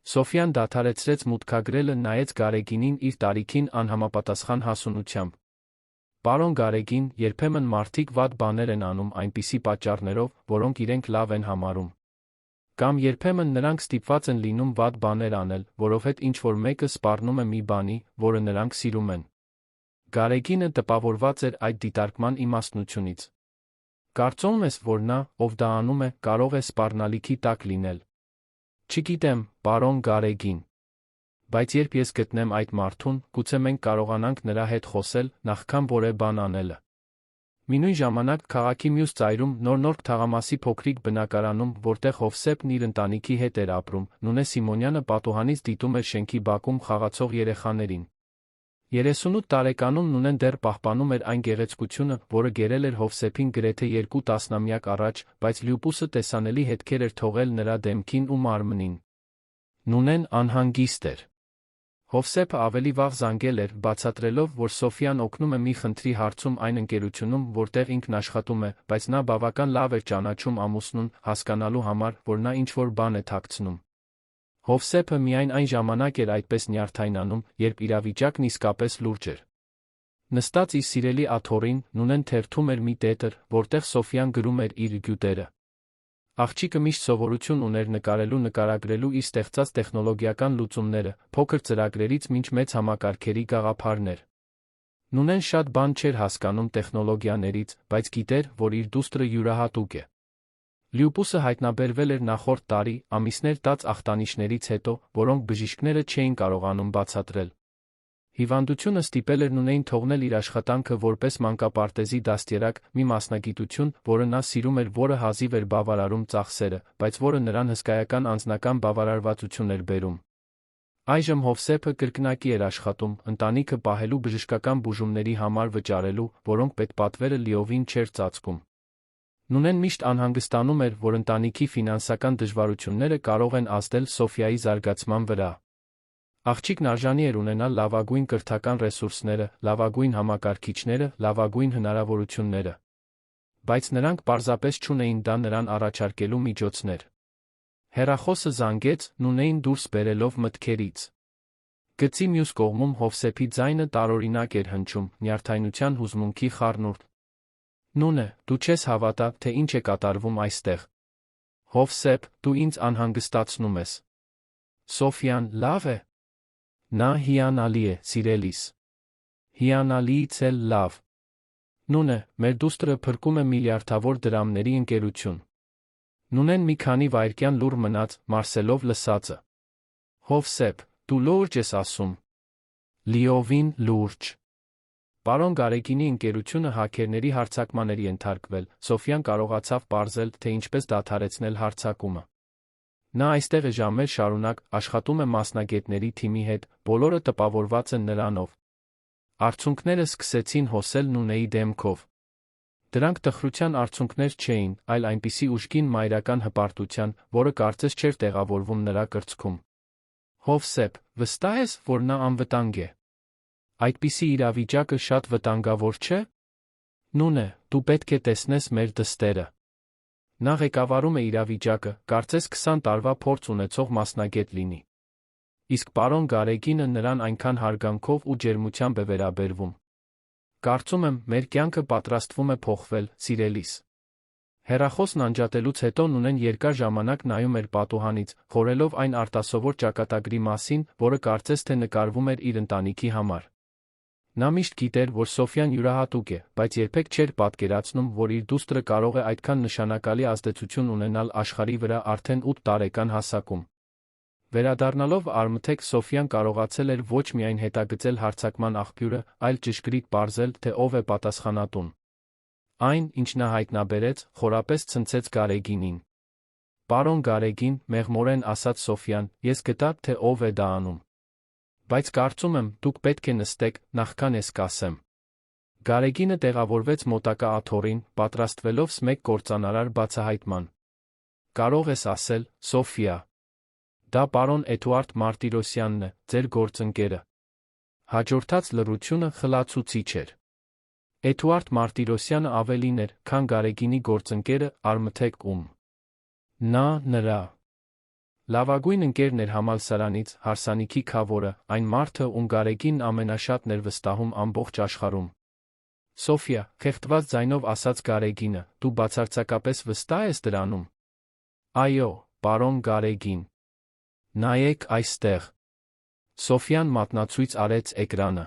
Սոֆիան դադարեցրեց մուտքագրելը, նայեց Գարեգինին իր տարիքին անհամապատասխան հասունությամբ։ Պարոն Գարեգին, երբեմն մարդիկ վատ բաներ են անում այնպիսի պատճառներով, որոնք իրենք լավ են համարում։ Կամ երբեմն նրանք ստիպված են լինում վատ բաներ անել, որովհետև ինչ-որ մեկը սպառնում է մի բանի, որը նրանք սիրում են։ Գարեգինը տպավորված էր այդ դիտարկման իմաստնությունից։ Կարծում ես, որ նա, ով դա անում է, կարող է սպառնալիքի տակ լինել։ Չգիտեմ, պարոն Գարեգին։ Բայց երբ ես գտնեմ այդ մարդուն, գուցե մենք կարողանանք նրա հետ խոսել, նախքան որևէ բան անելը։ Մինույն ժամանակ քաղաքի մյուս ծայրում նոր թաղամասի փոքրիկ բնակարանում, որտեղ Հովսեփն իր ընտանիքի հետ էր ապրում, Նունե Սիմոնյանը պատուհանից դիտում էր շենքի բակում խաղացող երեխաներին։ 38 տարեկանում Նունեն դեռ պահպանում էր այն գեղեցկությունը, որը գերել էր Հովսեփին գրեթե 2 տասնամյակ առաջ, բայց Լյուպուսը տեսանելի հետքեր էր թողել նրա դեմքին ու մարմնին։ Նունեն անհանգիստ էր։ Հովսեփը ավելի վաղ զանգել էր, բացատրելով, որ Սոֆիան օգնում է մի խնդրի հարցում այն ընկերությունում, որտեղ ինքն աշխատում է, բայց նա բավական լավ էր ճանաչում ամուսնուն, հասկանալու համար, որ նա ինչ-որ բան է թաքցնում։ Հովսեփը միայն այն ժամանակ էր այդպես նյարդայնանում, երբ իրավիճակն իսկապես լուրջ էր։ Նստած իր սիրելի աթոռին, Նունեն թերթում էր մի տետր, որտեղ Սոֆիան գրում էր իր գյուտերը։ Աղջիկը միշտ սովորություն ուներ նկարելու նկարագրելու իր ստեղծած տեխնոլոգիական լուծումները, փոքր ծրագրերից մինչ մեծ համակարգերի գաղափարներ։ Նունեն շատ բան չէր հասկանում տեխնոլոգիաներից, բայց գիտեր, որ իր դուստրը յուրահատուկ է։ Լյուպուսը հայտնաբերվել էր նախորդ տարի, ամիսներ տաց ախտանիշներից հետո, որոնք բժիշկները չէին կարողանում բացատրել։ Հիվանդությունը ստիպել էր Նունեին թողնել իր աշխատանքը որպես մանկապարտեզի դաստիարակ, մի մասնագիտություն, որը նա սիրում էր, որը հազիվ էր բավարարում ծախսերը, բայց որը նրան հսկայական անձնական բավարարվածություն էր բերում։ Այժմ Հովսեփը կրկնակի էր աշխատում, ընտանիքը պահելու բժշկական բուժումների համար վճարելու, որոնք պետպատվերը լիովին չէր ծածկում։ Նունեն միշտ անհանգստանում էր, որ ընտանիքի ֆինանսական դժվարությունները կարող են ազդել Սոֆիայի զարգացման վրա։ Աղջիկն արժանի էր ունենալ լավագույն կրթական ռեսուրսները, լավագույն համակարգիչները, լավագույն հնարավորությունները։ Բայց նրանք պարզապես չունեին դա նրան առաջարկելու միջոցներ։ Հեռախոսը զանգեց, Նունեին դուրս բերելով մտքերից։ Գծի մյուս կողմում Հովսեփի ձայնը տարօրինակ էր հնչում, նյարդայնության հուզմունքի խառնուրդ։ Նունե, դու չես հավատա, թե ինչ է կատարվում այստեղ։ Հովսեփ, դու ինձ անհանգստացնում ես։ Սոֆիան, լավ է։ Նա հիանալի է, սիրելիս։ Հիանալիից էլ լավ։ Նունե, մեր դուստրը փրկում է միլիարդավոր դրամների ընկերություն։ Նունեն մի քանի վայրկյան լուռ մնաց, մարսելով լսածը։ Հովսեփ, դու լուրջ ես ասում։ Լիովին լուրջ։ Պարոն Գարեգինի ընկերությունը հաքերների հարձակման էր ենթարկվել, Սոֆիան կարողացավ պարզել, թե ինչպես դադարեցնել հարձակումը։ Նա այստեղ է ժամեր շարունակ, աշխատում է մասնագետների թիմի հետ, բոլորը տպավորված են նրանով։ Արցունքները սկսեցին հոսել Նունեի դեմքով։ Դրանք տխրության արդյունքներ չէին, այլ այնպիսի ուժգին մայրական հպարտության, որը կարծես չէր տեղավորվում նրա կրծքում։ Հովսեփ, վստահ ես, որ նա անվտանգ է։ Այդպիսի իրավիճակը շատ վտանգավոր չէ։ Նույն է, դու պետք է տեսնես մեր դստերը։ Նա ղեկավարում է իրավիճակը, կարծես 20 տարվա փորձ ունեցող մասնագետ լինի։ Իսկ պարոն Գարեգինը նրան այնքան հարգանքով ու ջերմությամբ է վերաբերվում։ Կարծում եմ, մեր կյանքը պատրաստվում է փոխվել, սիրելիս։ Հեռախոսն անջատելուց հետո Նունեն երկար ժամանակ նայում էր պատուհանից, խորելով այն արտասովոր ճակատագրի մասին, որը կարծես թե նկարվում էր իր ընտանիքի համար։ Նա միշտ գիտեր, որ Սոֆյան յուրահատուկ է, բայց երբեք չէր պատկերացնում, որ իր դուստրը կարող է այդքան նշանակալի ազդեցություն ունենալ աշխարհի վրա արդեն 8 տարեկան հասակում։ Վերադառնալով արմթեք Սոֆյան կարողացել էր ոչ միայն հետագծել հարձակման աղբյուրը, այլ ճշգրիտ պարզել, թե ով է պատասխանատուն։ Այն, ինչ նա հայտնաբերեց, խորապես ցնցեց Գարեգինին։ Պարոն Գարեգին, մեղմորեն ասաց Սոֆյան, ես գտա, թե ով է դա անում։ Բայց կարծում եմ, դուք պետք է նստեք, նախքան ես կասեմ։ Գարեգինը տեղավորվեց մոտակա աթոռին, պատրաստվելով մեկ կործանարար բացահայտման։ Կարող ես ասել, Սոֆիա։ Դա պարոն Էդուարդ Մարտիրոսյանն է, ձեր գործընկերը։ Հաջորդած լռությունը խլացուցիչ էր։ Էդուարդ Մարտիրոսյանը ավելին էր, քան Գարեգինի գործընկերը, արմթեք ում։ Նա նրա լավագույն ընկերն էր համալսարանից, հարսանիքի քավորը, այն մարդը, ում Գարեգինն ամենաշատն էր վստահում ամբողջ աշխարհում։ Սոֆիա, խեղդված ձայնով ասաց Գարեգինը, դու բացարձակապես վստահ ես դրանում։ Այո, պարոն Գարեգին։ Նայեք այստեղ։ Սոֆյան մատնացույց արեց էկրանը։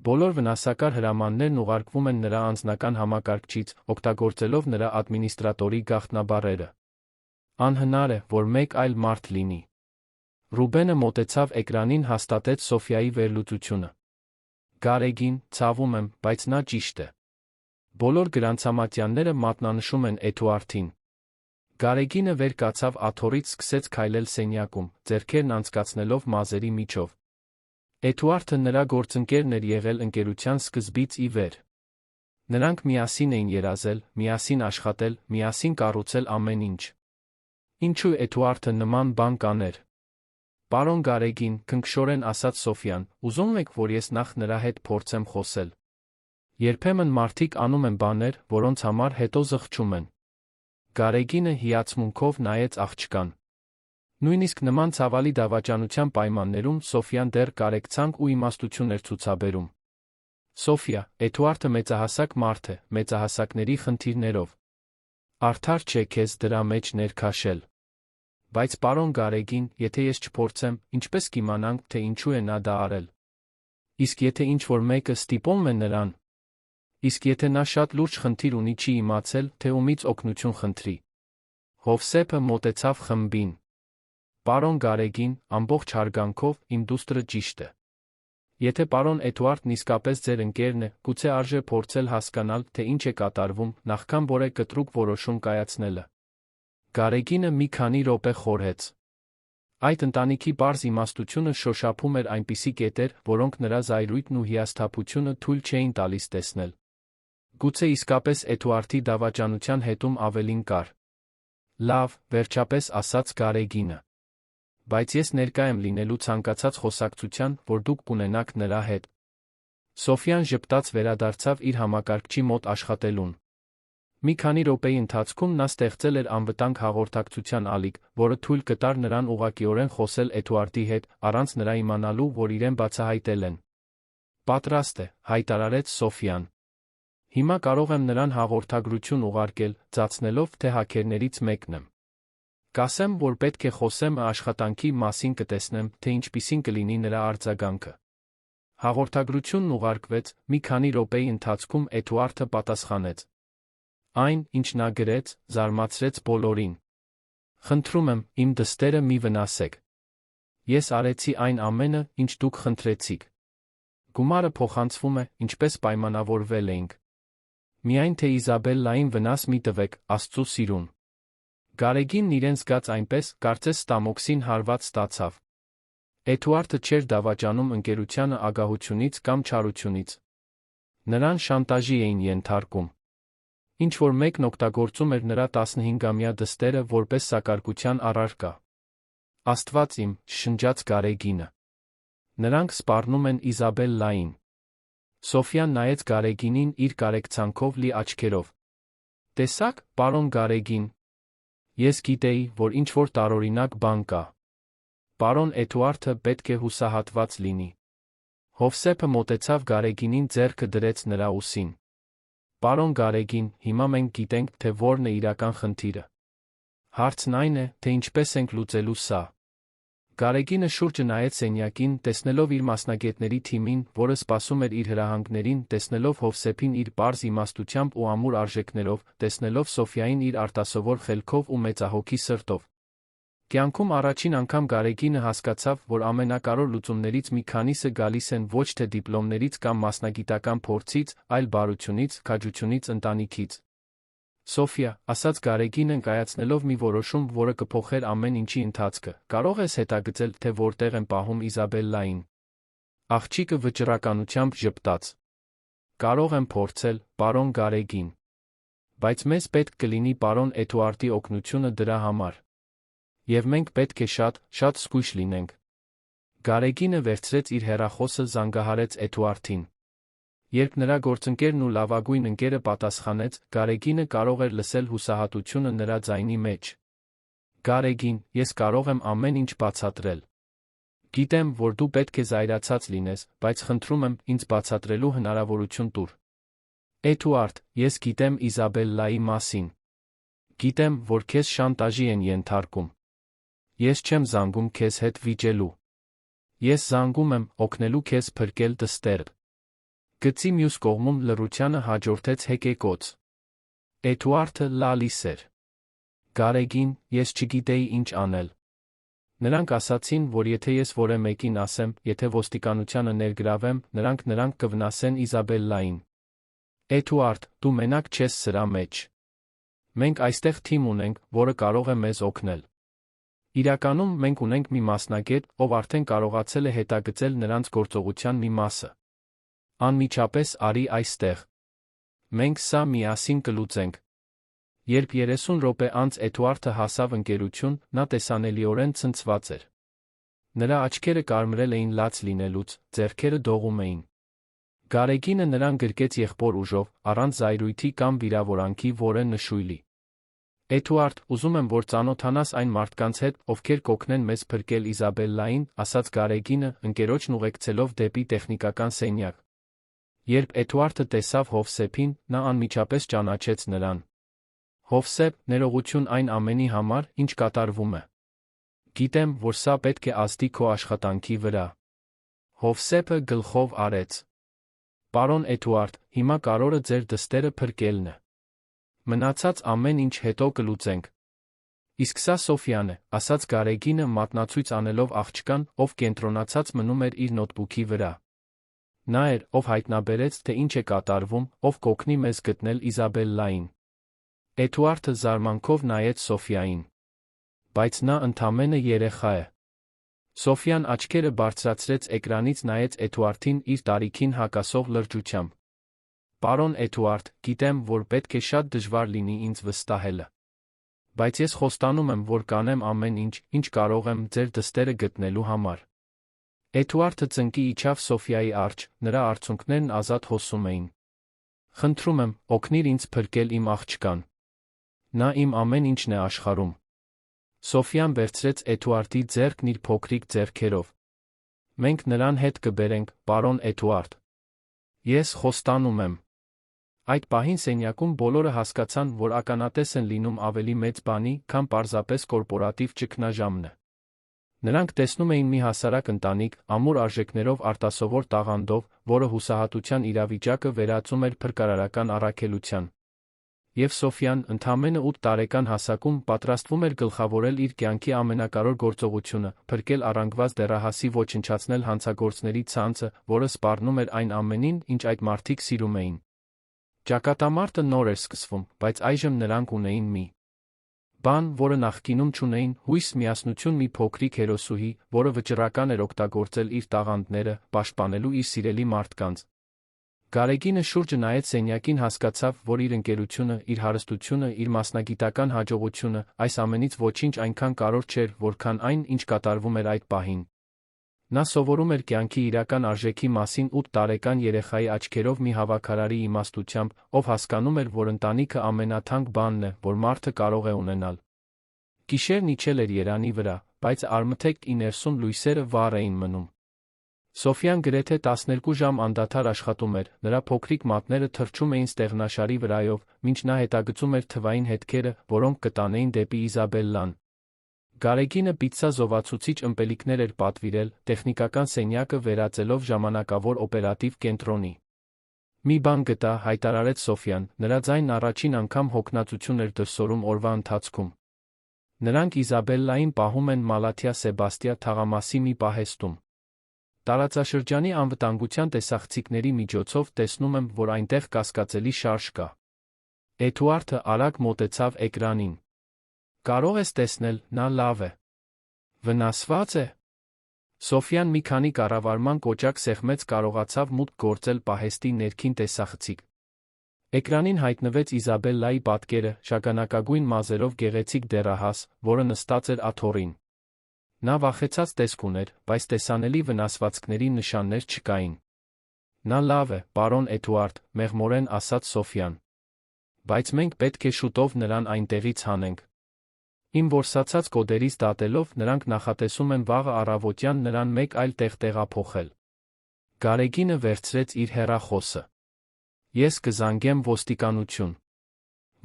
Բոլոր վնասակար հրամաններն ուղարկվում են նրա անձնական համակարգչից, օգտագործելով նրա ադմինիստրատորի գաղտնաբառերը։ Անհնար է, որ մեկ այլ մարդ լինի։ Ռուբենը մոտեցավ էկրանին, հաստատեց Սոֆյայի վերլուծությունը։ Գարեգին, ցավում եմ, բայց նա ճիշտ է։ Բոլոր գրանցամատյանները մատնանշում են Էդուարդին։ Գարեգինը վեր կացավ աթոռից, սկսեց քայլել սենյակում, ձեռքերն անցկացնելով մազերի միջով։ Էդուարդը նրա գործընկերն էր եղել ընկերության սկզբից ի վեր։ Նրանք միասին էին երազել, միասին աշխատել, միասին կառուցել ամեն ինչ։ Ինչու Էդուարդը նման բան կաներ։ Պարոն Գարեգին, քնքշորեն ասաց Սոֆյան, ուզում եք, որ ես նախ նրա հետ փորձեմ խոսել։ Երբեմն մարդիկ անում են բաներ, որոնց համար հետո զղջում են։ Գարեգինը հիացմունքով նայեց աղջկան։ Նույնիսկ նման ցավալի դավաճանության պայմաններում Սոֆյան դեռ կարեկցանք ու իմաստություն էր ցուցաբերում։ Սոֆիա, Էդուարդը մեծահասակ մարդ է, մեծահասակների խնդիրներով։ Արդար չէ քեզ դրա մեջ ներքաշել։ Բայց պարոն Գարեգին, եթե ես չփորձեմ, ինչպես կիմանանք, թե ինչու է նա դա արել։ Իսկ եթե ինչ-որ մեկը ստիպում է նրան։ Իսկ եթե նա շատ լուրջ խնդիր ունի, չի իմացել, թե ումից օգնություն խնդրի։ Հովսեփը մոտեցավ խմբին։ Պարոն Գարեգին, ամբողջ հարգանքով, իմ դուստրը ճիշտ է։ Եթե պարոն Էդուարդն իսկապես ձեր ընկերն է, գուցե արժե փորձել հասկանալ, թե ինչ է կատարվում, նախքան որե կտրուկ որոշում կայացնելը։ Գարեգինը մի քանի րոպե խորհեց։ Այդ ընտանիքի պարզ իմաստությունը շոշափում էր այնպիսի կետեր, որոնք նրա զայրույթն ու հիասթափությունը թույլ չէին տալիս տեսնել։ Գուցե իսկապես Էդուարդի դավաճանության հետում ավելին կար։ Լավ, վերջապես ասաց Գարեգինը։ Բայց ես ներկա եմ լինելու ցանկացած խոսակցության, որ դուք կունենաք նրա հետ։ Սոֆյան ժպտաց վերադարձավ իր համակարգչի մոտ աշխատելուն։ Մի քանի րոպեի ընթացքում նա ստեղծել էր անվտանգ հաղորդակցության ալիք, որը թույլ կտար նրան ուղղակիորեն խոսել Էդուարդի հետ, առանց նրա իմանալու, որ իրեն բացահայտել են։ Պատրաստ է, հայտարարեց Սոֆյան։ Հիմա կարող եմ նրան հաղորդագրություն ուղարկել, ծածնելով, թե հաքերներից մեկն եմ։ Կասեմ, որ պետք է խոսեմ աշխատանքի մասին, կտեսնեմ, թե ինչպիսին կլինի նրա արձագանքը։ Հաղորդագրությունն ուղարկվեց, մի քանի րոպեի ընթացքում Էդուարդը պատասխանեց։ Այն, ինչ նա գրեց, զարմացրեց բոլորին։ Խնդրում եմ, իմ դստերը մի վնասեք։ Ես արեցի այն ամենը, ինչ դուք խնդրեցիք։ Գումարը փոխանցվում է, ինչպես պայմանավորվել էինք։ Միայն թե Իզաբելլային վնաս մի տվեք, Աստծու սիրուն։ Գարեգինն իրեն զգաց այնպես, կարծես ստամոքսին հարված ստացավ։ Էդուարդը չէր դավաճանում ընկերությանը ագահությունից կամ չարությունից։ Նրան շանտաժի էին ենթարկում։ Ինչ որ մեկն օգտագործում էր նրա 15-ամյա դստերը որպես սակարկության առարկա։ Աստված իմ, շշնջաց Գարեգինը։ Նրանք սպառնում են Իզաբելլային։ Սոֆյան նայեց Գարեգինին իր կարեկցանքով լի աչքերով։ Տեսաք, պարոն Գարեգին։ Ես գիտեի, որ ինչ-որ տարօրինակ բան կա։ Պարոն Էդուարդը պետք է հուսահատված լինի։ Հովսեփը մոտեցավ Գարեգինին, ձեռքը դրեց նրա ուսին։ Պարոն Գարեգին, հիմա մենք գիտենք, թե որն է իրական խնդիրը։ Հարցն այն է, թե ինչպես ենք լուծելու սա։ Գարեգինը շուրջը նայեց սենյակին, տեսնելով իր մասնագետների թիմին, որը սպասում էր իր հրահանգներին, տեսնելով Հովսեփին իր պարզ իմաստությամբ ու ամուր արժեքներով, տեսնելով Սոֆյային իր արտասովոր խելքով ու մեծահոգի սրտով։ Կյանքում առաջին անգամ Գարեգինը հասկացավ, որ ամենակարևոր լուծումներից մի քանիսը գալիս են ոչ թե դիպլոմներից կամ մասնագիտական փորձից, այլ բարությունից, քաջությունից, ընտանիքից։ Սոֆյա, ասաց Գարեգինը կայացնելով մի որոշում, որը կփոխեր ամեն ինչի ընթացքը, կարող ես հետագծել, թե որտեղ են պահում Իզաբելլային։ Աղջիկը վճռականությամբ ժպտաց։ Կարող եմ փորձել, պարոն Գարեգին։ Բայց մեզ պետք կլինի պարոն Էդուարդի օգնությունը դրա համար։ Եվ մենք պետք է շատ զգույշ լինենք։ Գարեգինը վերցրեց իր հեռախոսը, զանգահարեց Էդուարդին։ Երբ նրա գործընկերն ու լավագույն ընկերը պատասխանեց, Գարեգինը կարող էր լսել հուսահատությունը նրա ձայնի մեջ։ Գարեգին, ես կարող եմ ամեն ինչ բացատրել։ Գիտեմ, որ դու պետք է զայրացած լինես, բայց խնդրում եմ, ինձ բացատրելու հնարավորություն տուր։ Էդուարդ, ես գիտեմ Իզաբելլայի մասին։ Գիտեմ, որ քեզ շանտաժի են ենթարկում։ Ես չեմ զանգում քեզ հետ վիճելու։ Ես զանգում եմ օգնելու քեզ փրկել դստերը։ Գծի մյուս կողմում լռությանը հաջորդեց հեկեկոց։ Էդուարդը լալիս էր։ Գարեգին, ես չգիտեի ինչ անել։ Նրանք ասացին, որ եթե ես որևէ մեկին ասեմ, եթե ոստիկանությանը ներգրավեմ, նրանք կվնասեն Իզաբելլային։ Էդուարդ, դու մենակ չես սրա մեջ։ Մենք այստեղ թիմ ունենք, որը կարող է մեզ օգնել։ Իրականում մենք ունենք մի մասնագետ, ով արդեն կարողացել է հետագծել նրանց գործողության մի մասը։ Անմիջապես արի այստեղ։ Մենք սա միասին կլուծենք։ Երբ 30 րոպե անց Էդուարդը հասավ ընկերություն, նա տեսանելիորեն ցնցված էր։ Նրա աչքերը կարմրել էին լաց լինելուց, ձեռքերը դողում էին։ Գարեգինը նրան գրկեց եղբոր ուժով, առանց զայրույթի կամ վիրավորանքի, որը նշույլի։ Էդուարդ, ուզում եմ, որ ծանոթանաս այն մարդկանց հետ, ովքեր կօգնեն մեզ փրկել Իզաբելլային, ասաց Գարեգինը, ընկերոջն ուղեկցելով դեպի տեխնիկական սենյակ։ Երբ Էդուարդը տեսավ Հովսեփին, նա անմիջապես ճանաչեց նրան։ Հովսեփ, ներողություն այն ամենի համար, ինչ կատարվում է։ Գիտեմ, որ սա պետք է ազդի քո աշխատանքի վրա։ Հովսեփը գլխով արեց։ Պարոն Էդուարդ, հիմա կարորը ձեր դստերը փրկելն է։ Մնացած ամեն ինչ հետո կլուծենք։ Իսկ սա Սոֆյան է, ասաց Գարեգինը մատնացույց անելով աղջկան, ով կենտրոնացած մնում էր իր նոթբուքի վրա։ Նա էր, ով հայտնաբերեց, թե ինչ է կատարվում, ով կօգնի մեզ գտնել Իզաբելլային։ Էդուարդը զարմանքով նայեց Սոֆյային։ Բայց նա ընդամենը երեխա է։ Սոֆյան աչքերը բարձրացրեց էկրանից, նայեց Էդուարդին իր տարիքին հակասող լրջությամբ։ Պարոն Էդուարդ, գիտեմ, որ պետք է շատ դժվար լինի ինձ վստահելը։ Բայց ես խոստանում եմ, որ կանեմ ամեն ինչ, ինչ կարող եմ ձեր դստերը գտնելու համար։ Էդուարդը ծնկի իջավ Սոֆյայի առջ, նրա արցունքներն ազատ հոսում էին։ Խնդրում եմ, օգնիր ինձ փրկել իմ աղջկան։ Նա իմ ամեն ինչն է աշխարհում։ Սոֆյան վերցրեց Էդուարդի ձեռքն իր փոքրիկ ձեռքերով։ Մենք նրան հետ կբերենք, պարոն Էդուարդ։ Ես խոստանում եմ։ Այդ պահին սենյակում բոլորը հասկացան, որ ականատես են լինում ավելի մեծ բանի, քան պարզապես կորպորատիվ ճգնաժամը։ Նրանք տեսնում էին մի հասարակ ընտանիք, ամուր արժեքներով, արտասովոր տաղանդով, որը հուսահատության իրավիճակը վերածում էր փրկարարական առաքելության։ Եվ Սոֆյան, ընդամենը 8 տարեկան հասակում, պատրաստվում էր գլխավորել իր կյանքի ամենակարևոր գործողությունը, փրկել առանգված դեռահասի, ոչնչացնել հանցագործների ցանցը, որը սպառնում էր այն ամենին, ինչ այդ մարդիկ սիրում էին։ Ճակատամարտը նոր էր սկսվում, բայց այժմ նրանք ունեին մի բան, որը նախկինում չունեին, հույս, միասնություն, մի փոքրիկ հերոսուհի, որը վճռական էր օգտագործել իր տաղանդները, պաշտպանելու իր սիրելի մարդկանց։ Գարեգինը շուրջը նայեց սենյակին, հասկացավ, որ իր ընկերությունը, իր հարստությունը, իր մասնագիտական հաջողությունը, այս ամենից ոչինչ այնքան կարևոր չէր, որքան այն, ինչ կատարվում էր այդ պահին։ Նա սովորում էր կյանքի իրական արժեքի մասին 8 տարեկան երեխայի աչքերով մի հավաքարարի իմաստությամբ, ով հասկանում էր, որ ընտանիքը ամենաթանկ բանն է, որ մարդը կարող է ունենալ։ Գիշերն իջել էր երանի վրա, բայց արմաթեք ներսում լույսերը վառ էին մնում։ Սոֆյան գրեթե 12 ժամ անդադար աշխատում էր, նրա փոքրիկ մատները թռչում էին ստեղնաշարի վրայով, մինչ նա հետագծում էր թվային հետքերը, որոնք կտանեին դեպի Իզաբելլան։ Գարեգինը պիցցա զովացուցիչ ըմպելիքներ էր պատվիրել, տեխնիկական սենյակը վերածելով ժամանակավոր օպերատիվ կենտրոնի։ «Մի բան գտա», հայտարարեց Սոֆյան, նրա ձայնն առաջին անգամ հոգնածություն էր դրսևորում օրվա ընթացքում։ Նրանք Իզաբելլային պահում են Մալաթիա Սեբաստիա թաղամասի մի պահեստում։ Տարածաշրջանի անվտանգության տեսախցիկների միջոցով տեսնում եմ, որ այնտեղ կասկածելի շարժ կա։ Էդուարդը արագ մոտեցավ էկրանին։ Կարող ես տեսնել, նա լավ է։ Վնասված է։ Սոֆյան մի քանի կառավարման կոճակ սեղմեց, կարողացավ մուտք գործել պահեստի ներքին տեսախցիկ։ Էկրանին հայտնվեց Իզաբելլայի պատկերը, շագանակագույն մազերով գեղեցիկ դեռահաս, որը նստած էր աթոռին։ Նա վախեցած տեսք ուներ, բայց տեսանելի վնասվածքների նշաններ չկային։ Նա լավ է, պարոն Էդուարդ, մեղմորեն ասաց Սոֆյան։ Բայց մենք պետք է շուտով նրան այնտեղից հանենք։ Իմ որսացած կոդերից դատելով, նրանք նախատեսում են վաղը առավոտյան նրան մեկ այլ տեղ տեղափոխել։ Գարեգինը վերցրեց իր հեռախոսը։ Ես կզանգեմ ոստիկանություն։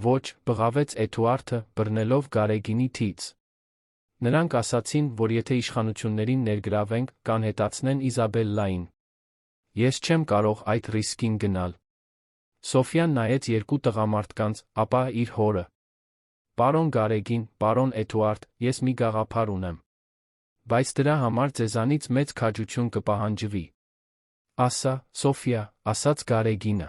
Ոչ, բղավեց Էդուարդը, բռնելով Գարեգինի թից։ Նրանք ասացին, որ եթե իշխանություններին ներգրավենք, կանհետացնեն Իզաբելլային։ Ես չեմ կարող այդ ռիսկին գնալ։ Սոֆյան նայեց երկու տղամարդկանց, ապա իր հորը։ Պարոն Գարեգին, պարոն Էդուարդ, ես մի գաղափար ունեմ։ Բայց դրա համար ձեզանից մեծ քաջություն կպահանջվի։ Ասա, Սոֆիա, ասաց Գարեգինը։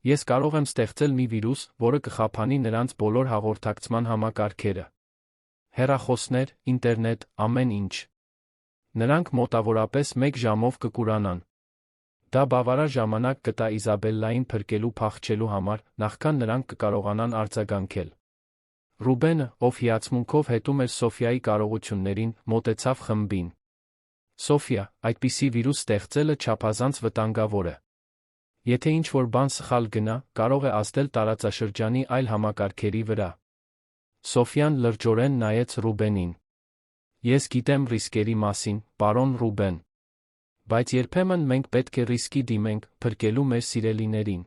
Ես կարող եմ ստեղծել մի վիրուս, որը կխափանի նրանց բոլոր հաղորդակցման համակարգերը։ Հեռախոսներ, ինտերնետ, ամեն ինչ։ Նրանք մոտավորապես 1 ժամով կկուրանան։ Դա բավարար ժամանակ կտա Իզաբելլային փրկելու փախչելու համար, նախքան նրանք կկարողանան արձագանքել։ Ռուբենը, ով հիացմունքով հետում էր Սոֆիայի կարողություններին, մոտեցավ խմբին։ Սոֆիա, այդպիսի վիրուս ստեղծելը չափազանց վտանգավոր է։ Եթե ինչ-որ բան սխալ գնա, կարող է ազդել տարածաշրջանի այլ համակարգերի վրա։ Սոֆյան լրջորեն նայեց Ռուբենին։ Ես գիտեմ ռիսկերի մասին, պարոն Ռուբեն։ Բայց երբեմն մենք պետք է ռիսկի դիմենք, փրկելու մեր սիրելիներին։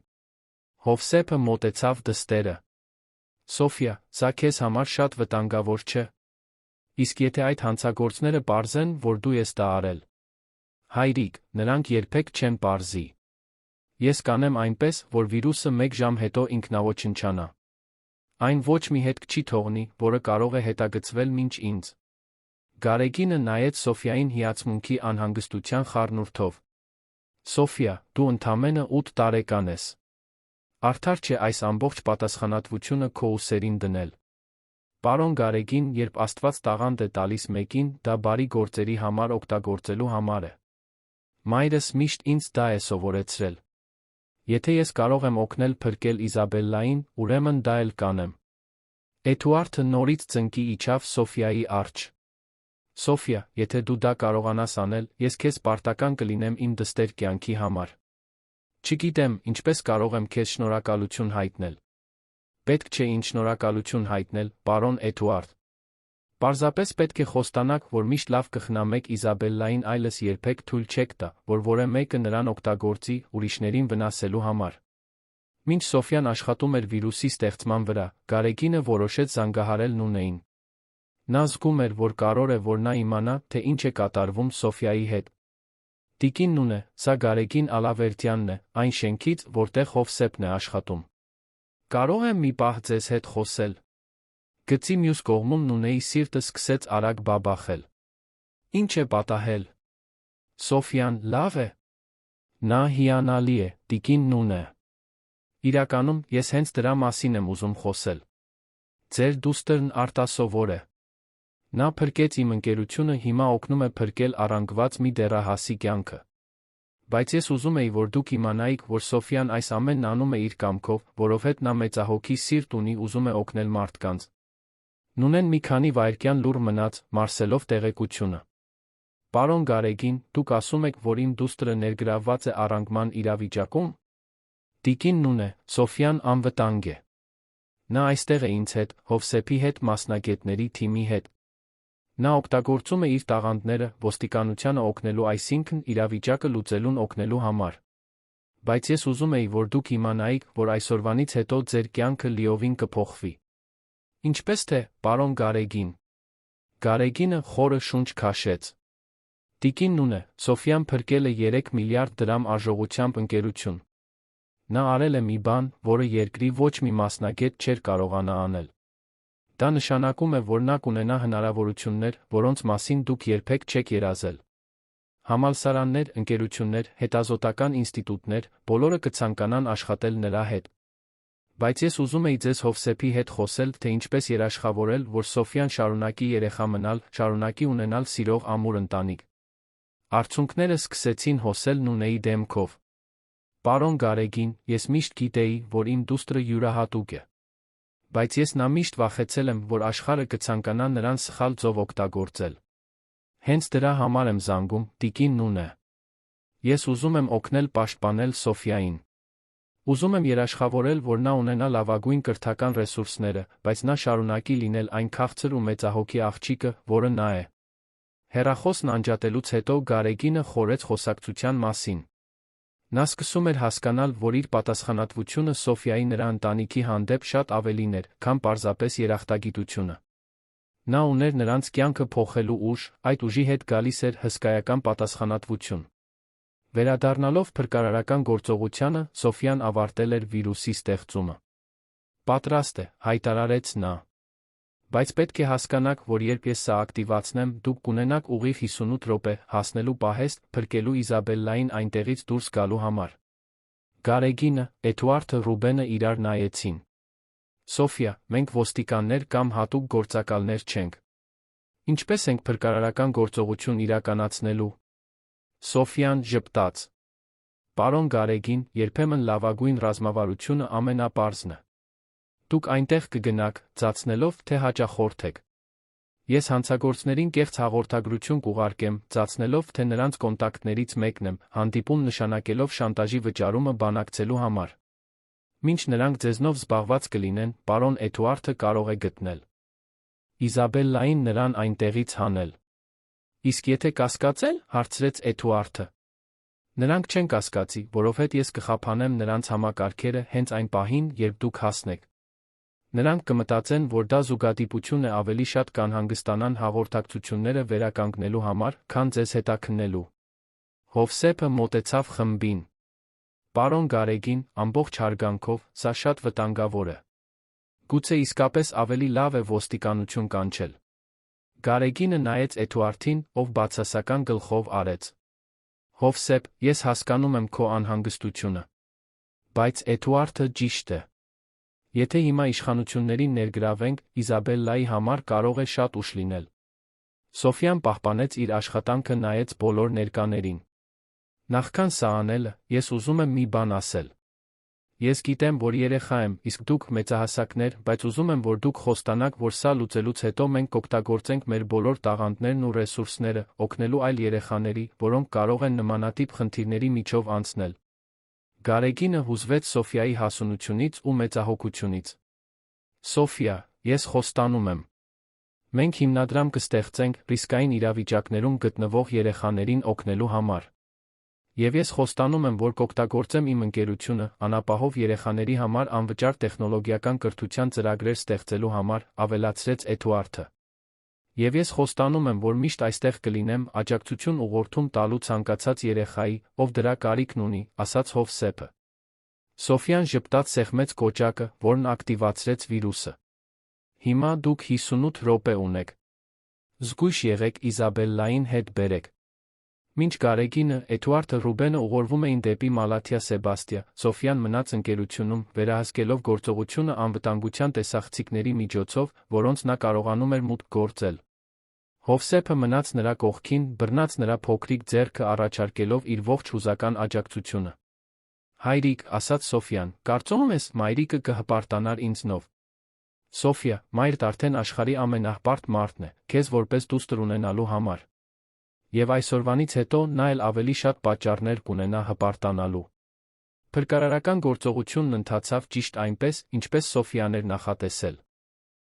Հովսեփը մոտեցավ դստերը։ Սոֆիա, սա քեզ համար շատ վտանգավոր չէ։ Իսկ եթե այդ հանցագործները պարզեն, որ դու ես դա արել։ Հայրիկ, նրանք երբեք չեն պարզի։ Ես կանեմ այնպես, որ վիրուսը 1 ժամ հետո ինքնաոչնչանա։ Այն ոչ մի հետք չի թողնի, որը կարող է հետագծվել մինչ ինձ։ Գարեգինը նայեց Սոֆիային հիացմունքի անհանգստության խառնուրդով։ Սոֆիա, դու ընդամենը 8 տարեկան ես։ Արդար չէ այս ամբողջ պատասխանատվությունը քո ուսերին դնել։ Պարոն Գարեգին, երբ Աստված տաղանդ է տալիս մեկին, դա բարի գործերի համար օգտագործելու համար է։ Մայրս միշտ ինձ դա է սովորեցրել։ Եթե ես կարող եմ օգնել փրկել Իզաբելլային, ուրեմն դա էլ կանեմ։ Էդուարդը նորից ծնկի իջավ Սոֆիայի առջ։ Սոֆիա, եթե դու դա կարողանաս անել, ես քեզ պարտական կլինեմ իմ դստեր կյանքի համար։ Չգիտեմ, ինչպես կարող եմ քեզ շնորհակալություն հայտնել։ Պետք չէ ինձ շնորհակալություն հայտնել, պարոն Էդուարդ։ Պարզապես պետք է խոստանաք, որ միշտ լավ կխնամեք Իզաբելլային, այլս երբեք թույլ չեք տա, որ որևէ մեկը նրան օգտագործի ուրիշներին վնասելու համար։ Մինչ Սոֆյան աշխատում էր վիրուսի ստեղծման վրա, Գարեգինը որոշեց զանգահարել Նունեին։ Նա զգում էր, որ կարող է, որ նա իմանա, թե ինչ է կատարվում Սոֆիայի հետ։ Տիկին Նունե, սա Գարեգին Ալավերդյանն է, այն շենքից, որտեղ Հովսեփն է աշխատում։ Կարող եմ մի պահ ձեզ հետ խոսել։ Գծի մյուս կողմում Նունեի սիրտը սկսեց արագ բաբախել։ Ինչ է պատահել։ Սոֆյան լավ է։ Նա հիանալի է, տիկին Նունե։ Իրականում, ես հենց դրա մասին եմ ուզում խոսել։ Ձեր դուստրն արտասովոր է։ Նա փրկեց իմ ընկերությունը, հիմա օգնում է փրկել առանգված մի դեռահասի կյանքը։ Բայց ես ուզում էի, որ դուք իմանայիք, որ Սոֆիան այս ամենն անում է իր կամքով, որովհետև նա մեծահոգի սիրտ ունի, ուզում է օգնել մարդկանց։ Նունեն մի քանի վայրկյան լուռ մնաց, մարսելով տեղեկությունը։ Պարոն Գարեգին, դուք ասում եք, որ իմ դուստրը ներգրավված է առանգման իրավիճակում։ Տիկին Նունե, Սոֆիան անվտանգ է։ Նա այստեղ է ինձ հետ, Հովսեփի հետ, մասնագետների թիմի հետ։ Նա օգտագործում է իր տաղանդները ոստիկանությանը օգնելու, այսինքն իրավիճակը լուծելուն օգնելու համար։ Բայց ես ուզում էի, որ դուք իմանայիք, որ այսօրվանից հետո ձեր կյանքը լիովին կփոխվի։ Ինչպես թե, պարոն Գարեգին։ Գարեգինը խորը շունչ քաշեց։ Տիկին Նունե, Սոֆիան փրկել է 3 միլիարդ դրամ արժողությամբ ընկերություն։ Նա արել է մի բան, որը երկրի ոչ մի մասնագետ չէր կարողանա անել։ Դա նշանակում է, որ նա կունենա հնարավորություններ, որոնց մասին դուք երբեք չեք երազել։ Համալսարաններ, ընկերություններ, հետազոտական ինստիտուտներ, բոլորը կցանկանան աշխատել նրա հետ։ Բայց ես ուզում էի ձեզ Հովսեփի հետ խոսել, թե ինչպես երաշխավորել, որ Սոֆիան շարունակի երեխա մնալ, շարունակի ունենալ սիրող ամուր ընտանիք։ Արցունքները սկսեցին հոսել Նունեի դեմքով։ Պարոն Գարեգին, ես միշտ գիտեի, որ իմ դուստրը յուրահատուկ է։ Բայց ես նա միշտ վախեցել եմ, որ աշխարհը կցանկանա նրան սխալ ձով օգտագործել։ Հենց դրա համար եմ զանգում, տիկին Նունե։ Ես ուզում եմ օգնել պաշտպանել Սոֆիային։ Ուզում եմ երաշխավորել, որ նա ունենա լավագույն կրթական ռեսուրսները, բայց նա շարունակի լինել այն քաղցր ու մեծահոգի աղջիկը, որը նա է։ Հեռախոսն անջատելուց հետո Գարեգինը խորեց խոսակցության մասին։ Նա սկսում էր հասկանալ, որ իր պատասխանատվությունը Սոֆիայի նրա ընտանիքի հանդեպ շատ ավելին էր, քան պարզապես երախտագիտությունը։ Նա ուներ նրանց կյանքը փոխելու ուժ, այդ ուժի հետ գալիս էր հսկայական պատասխանատվություն։ Վերադառնալով փրկարարական գործողությանը, Սոֆիան ավարտել էր վիրուսի ստեղծումը։ Պատրաստ է, հայտարարեց նա։ Բայց պետք է հասկանաք, որ երբ ես սա ակտիվացնեմ, դուք կունենաք ուղիղ 58 րոպե հասնելու պահեստ, փրկելու Իզաբելլային այնտեղից դուրս գալու համար։ Գարեգինը, Էդուարդը, Ռուբենը իրար նայեցին։ Սոֆիա, մենք ոստիկաններ կամ հատուկ գործակալներ չենք։ Ինչպես ենք փրկարարական գործողություն իրականացնելու։ Սոֆիան ժպտաց։ Պարոն Գարեգին, երբեմն լավագույն ռազմավարությունը ամենապարզն է։ Դուք այնտեղ կգնաք, ծածնելով, թե հաճախորդեք։ Ես հանցագործներին կեղծ հաղորդագրություն կուղարկեմ, ծածնելով, թե նրանց կոնտակտներից մեկն եմ, հանդիպում նշանակելով շանտաժի վճարումը բանակցելու համար։ Մինչ նրանք ձեզնով զբաղված կլինեն, պարոն Էդուարդը կարող է գտնել Իզաբելլային նրան այնտեղից հանել։ Իսկ եթե կասկածել, հարցրեց Էդուարդը։ Նրանք չեն կասկածի, որովհետև ես կխափանեմ նրանց համակարգերը հենց այն պահին, երբ դուք հասնեք։ Նրանք կմտածեն, որ դա զուգադիպություն է, ավելի շատ կանհանգստանան հաղորդակցությունները վերականգնելու համար, քան ձեզ հետաքննելու։ Հովսեփը մոտեցավ խմբին։ Պարոն Գարեգին, ամբողջ հարգանքով, սա շատ վտանգավոր է։ Գուցե իսկապես ավելի լավ է ոստիկանություն կանչել։ Գարեգինը նայեց Էդուարդին, ով բացասական գլխով արեց։ Հովսեփ, ես հասկանում եմ քո անհանգստությունը։ Բայց Էդուարդը ճիշտ է։ Եթե հիմա իշխանություններին ներգրավենք, Իզաբելլայի համար կարող է շատ ուշ լինել։ Սոֆիան պահպանեց իր աշխատանքը, նայեց բոլոր ներկաներին։ Նախքան սա անելը, ես ուզում եմ մի բան ասել։ Ես գիտեմ, որ երեխա եմ, իսկ դուք մեծահասակներ, բայց ուզում եմ, որ դուք խոստանաք, որ սա լուծելուց հետո մենք կօգտագործենք մեր բոլոր տաղանդներն ու ռեսուրսները, օգնելու այլ երեխաների, որոնք կարող են նմանատիպ խնդիրների միջով անցնել։ Գարեգինը հուզվեց Սոֆիայի հասունությունից ու մեծահոգությունից։ Սոֆիա, ես խոստանում եմ։ Մենք հիմնադրամ կստեղծենք ռիսկային իրավիճակներում գտնվող երեխաներին օգնելու համար։ Եվ ես խոստանում եմ, որ կօգտագործեմ իմ ընկերությունը անապահով երեխաների համար անվճար տեխնոլոգիական կրթության ծրագրեր ստեղծելու համար, ավելացրեց Էդուարդը։ Եվ ես խոստանում եմ, որ միշտ այստեղ կլինեմ, աջակցություն ուղղորդում տալու ցանկացած երեխայի, ով դրա կարիքն ունի, ասաց Հովսեփը։ Սոֆիան ժպտաց, սեղմեց կոճակը, որն ակտիվացրեց վիրուսը։ Հիմա դուք 58 րոպե ունեք։ Զգույշ եղեք, Իզաբելլային հետ բերեք։ Մինչ Գարեգինը, Էդուարդը, Ռուբենը ուղղորվում էին դեպի Մալաթիա Սեբաստիա, Սոֆիան մնաց ընկերությունում, վերահսկելով գործողությունը անվտանգության տեսախցիկների միջոցով, որոնց նա կարողանում էր մուտք գործել։ Հովսեփը մնաց նրա կողքին, բռնաց նրա փոքրիկ ձեռքը առաջարկելով իր ողջ հուզական աջակցությունը։ «Հայրիկ», ասաց Սոֆյան, «կարծում ես, մայրիկը կհպարտանար ինձնով»։ Սոֆյա, մայրդ արդեն աշխարհի ամենահպարտ մարդն է, քեզ որպես դուստր ունենալու համար։ Եվ այսօրվանից հետո նա էլ ավելի շատ պատճառներ կունենա հպարտանալու։ Փրկարարական գործողությունն ընթացավ ճիշտ այնպես, ինչպես Սոֆյան էր նախատեսել։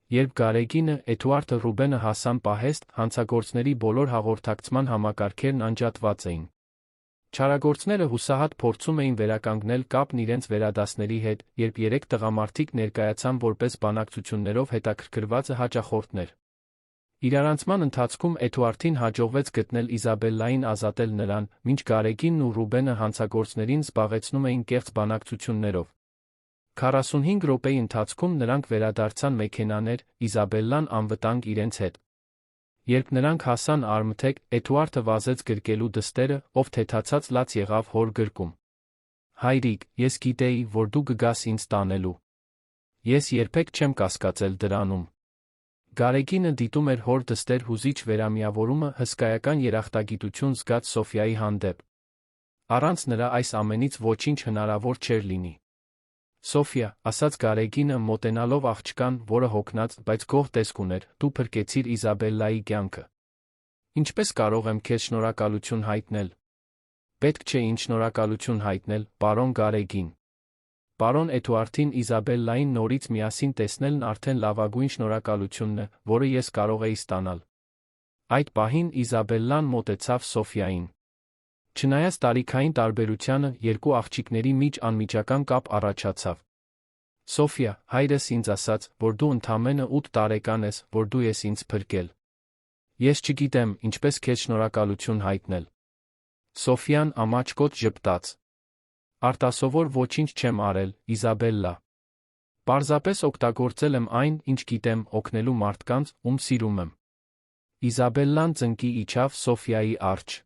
Երբ Գարեգինը, Էդուարդը, Ռուբենը հասան պահեստ, հանցագործների բոլոր հաղորդակցման համակարգերն անջատված էին։ Չարագործները հուսահատ փորձում էին վերականգնել կապն իրենց վերադասների հետ, երբ 3 տղամարդիկ ներկայացան որպես բանակցություններով հետաքրքրված հաճախորդներ։ Իրարանցման ընթացքում Էդուարդին հաջողվեց գտնել Իզաբելլային ազատել նրան, մինչ Գարեգինն ու Ռուբենը հանցագործներին զբաղեցնում էին կեղծ բանակցություններով։ 45 րոպեի ընթացքում նրանք վերադարձան մեքենաներ, Իզաբելլան անվտանգ իրենց հետ։ Երբ նրանք հասան արմթեք, Էդուարդը վազեց գրկելու դստերը, ով թեթացած լաց եղավ հոր գրկում։ «Հայրիկ, ես գիտեի, որ դու կգաս ինձ տանելու։ Ես երբեք չեմ կասկածել դրանում»։ Գարեգինը դիտում էր հոր դստեր հուզիչ վերամիավորումը հսկայական երախտագիտություն զգաց Սոֆյայի հանդեպ։ Առանց նրա այս ամենից ոչինչ հնարավոր չէր լինի։ «Սոֆյա», ասաց Գարեգինը մոտենալով աղջկան, որը հոգնած, բայց գոհ տեսք ուներ, «դու փրկեցիր Իզաբելլայի կյանքը։ Ինչպես կարող եմ քեզ շնորհակալություն հայտնել»։ «Պետք չէ ինձ շնորհակալություն հայտնել, պարոն Գարեգին։ Պարոն Էդուարդին Իզաբելլային նորից միասին տեսնելն արդեն լավագույն շնորհակալությունն է, որը ես կարող էի ստանալ»։ Այդ պահին Իզաբելլան մոտեցավ Սոֆյային։ Չնայած տարիքային տարբերությանը, երկու աղջիկների միջ անմիջական կապ առաջացավ։ «Սոֆյա, հայրս ինձ ասաց, որ դու ընդամենը 8 տարեկան ես, որ դու ես ինձ փրկել։ Ես չգիտեմ, ինչպես քեզ շնորհակալություն հայտնել»։ Սոֆյան ամաչկոտ ժպտաց։ «Արտասովոր ոչինչ չեմ արել, Իզաբելլա։ Պարզապես օգտագործել եմ այն, ինչ գիտեմ, օգնելու մարդկանց, ում սիրում եմ»։ Իզաբելլան ծնկի իջավ Սոֆյայի առջ։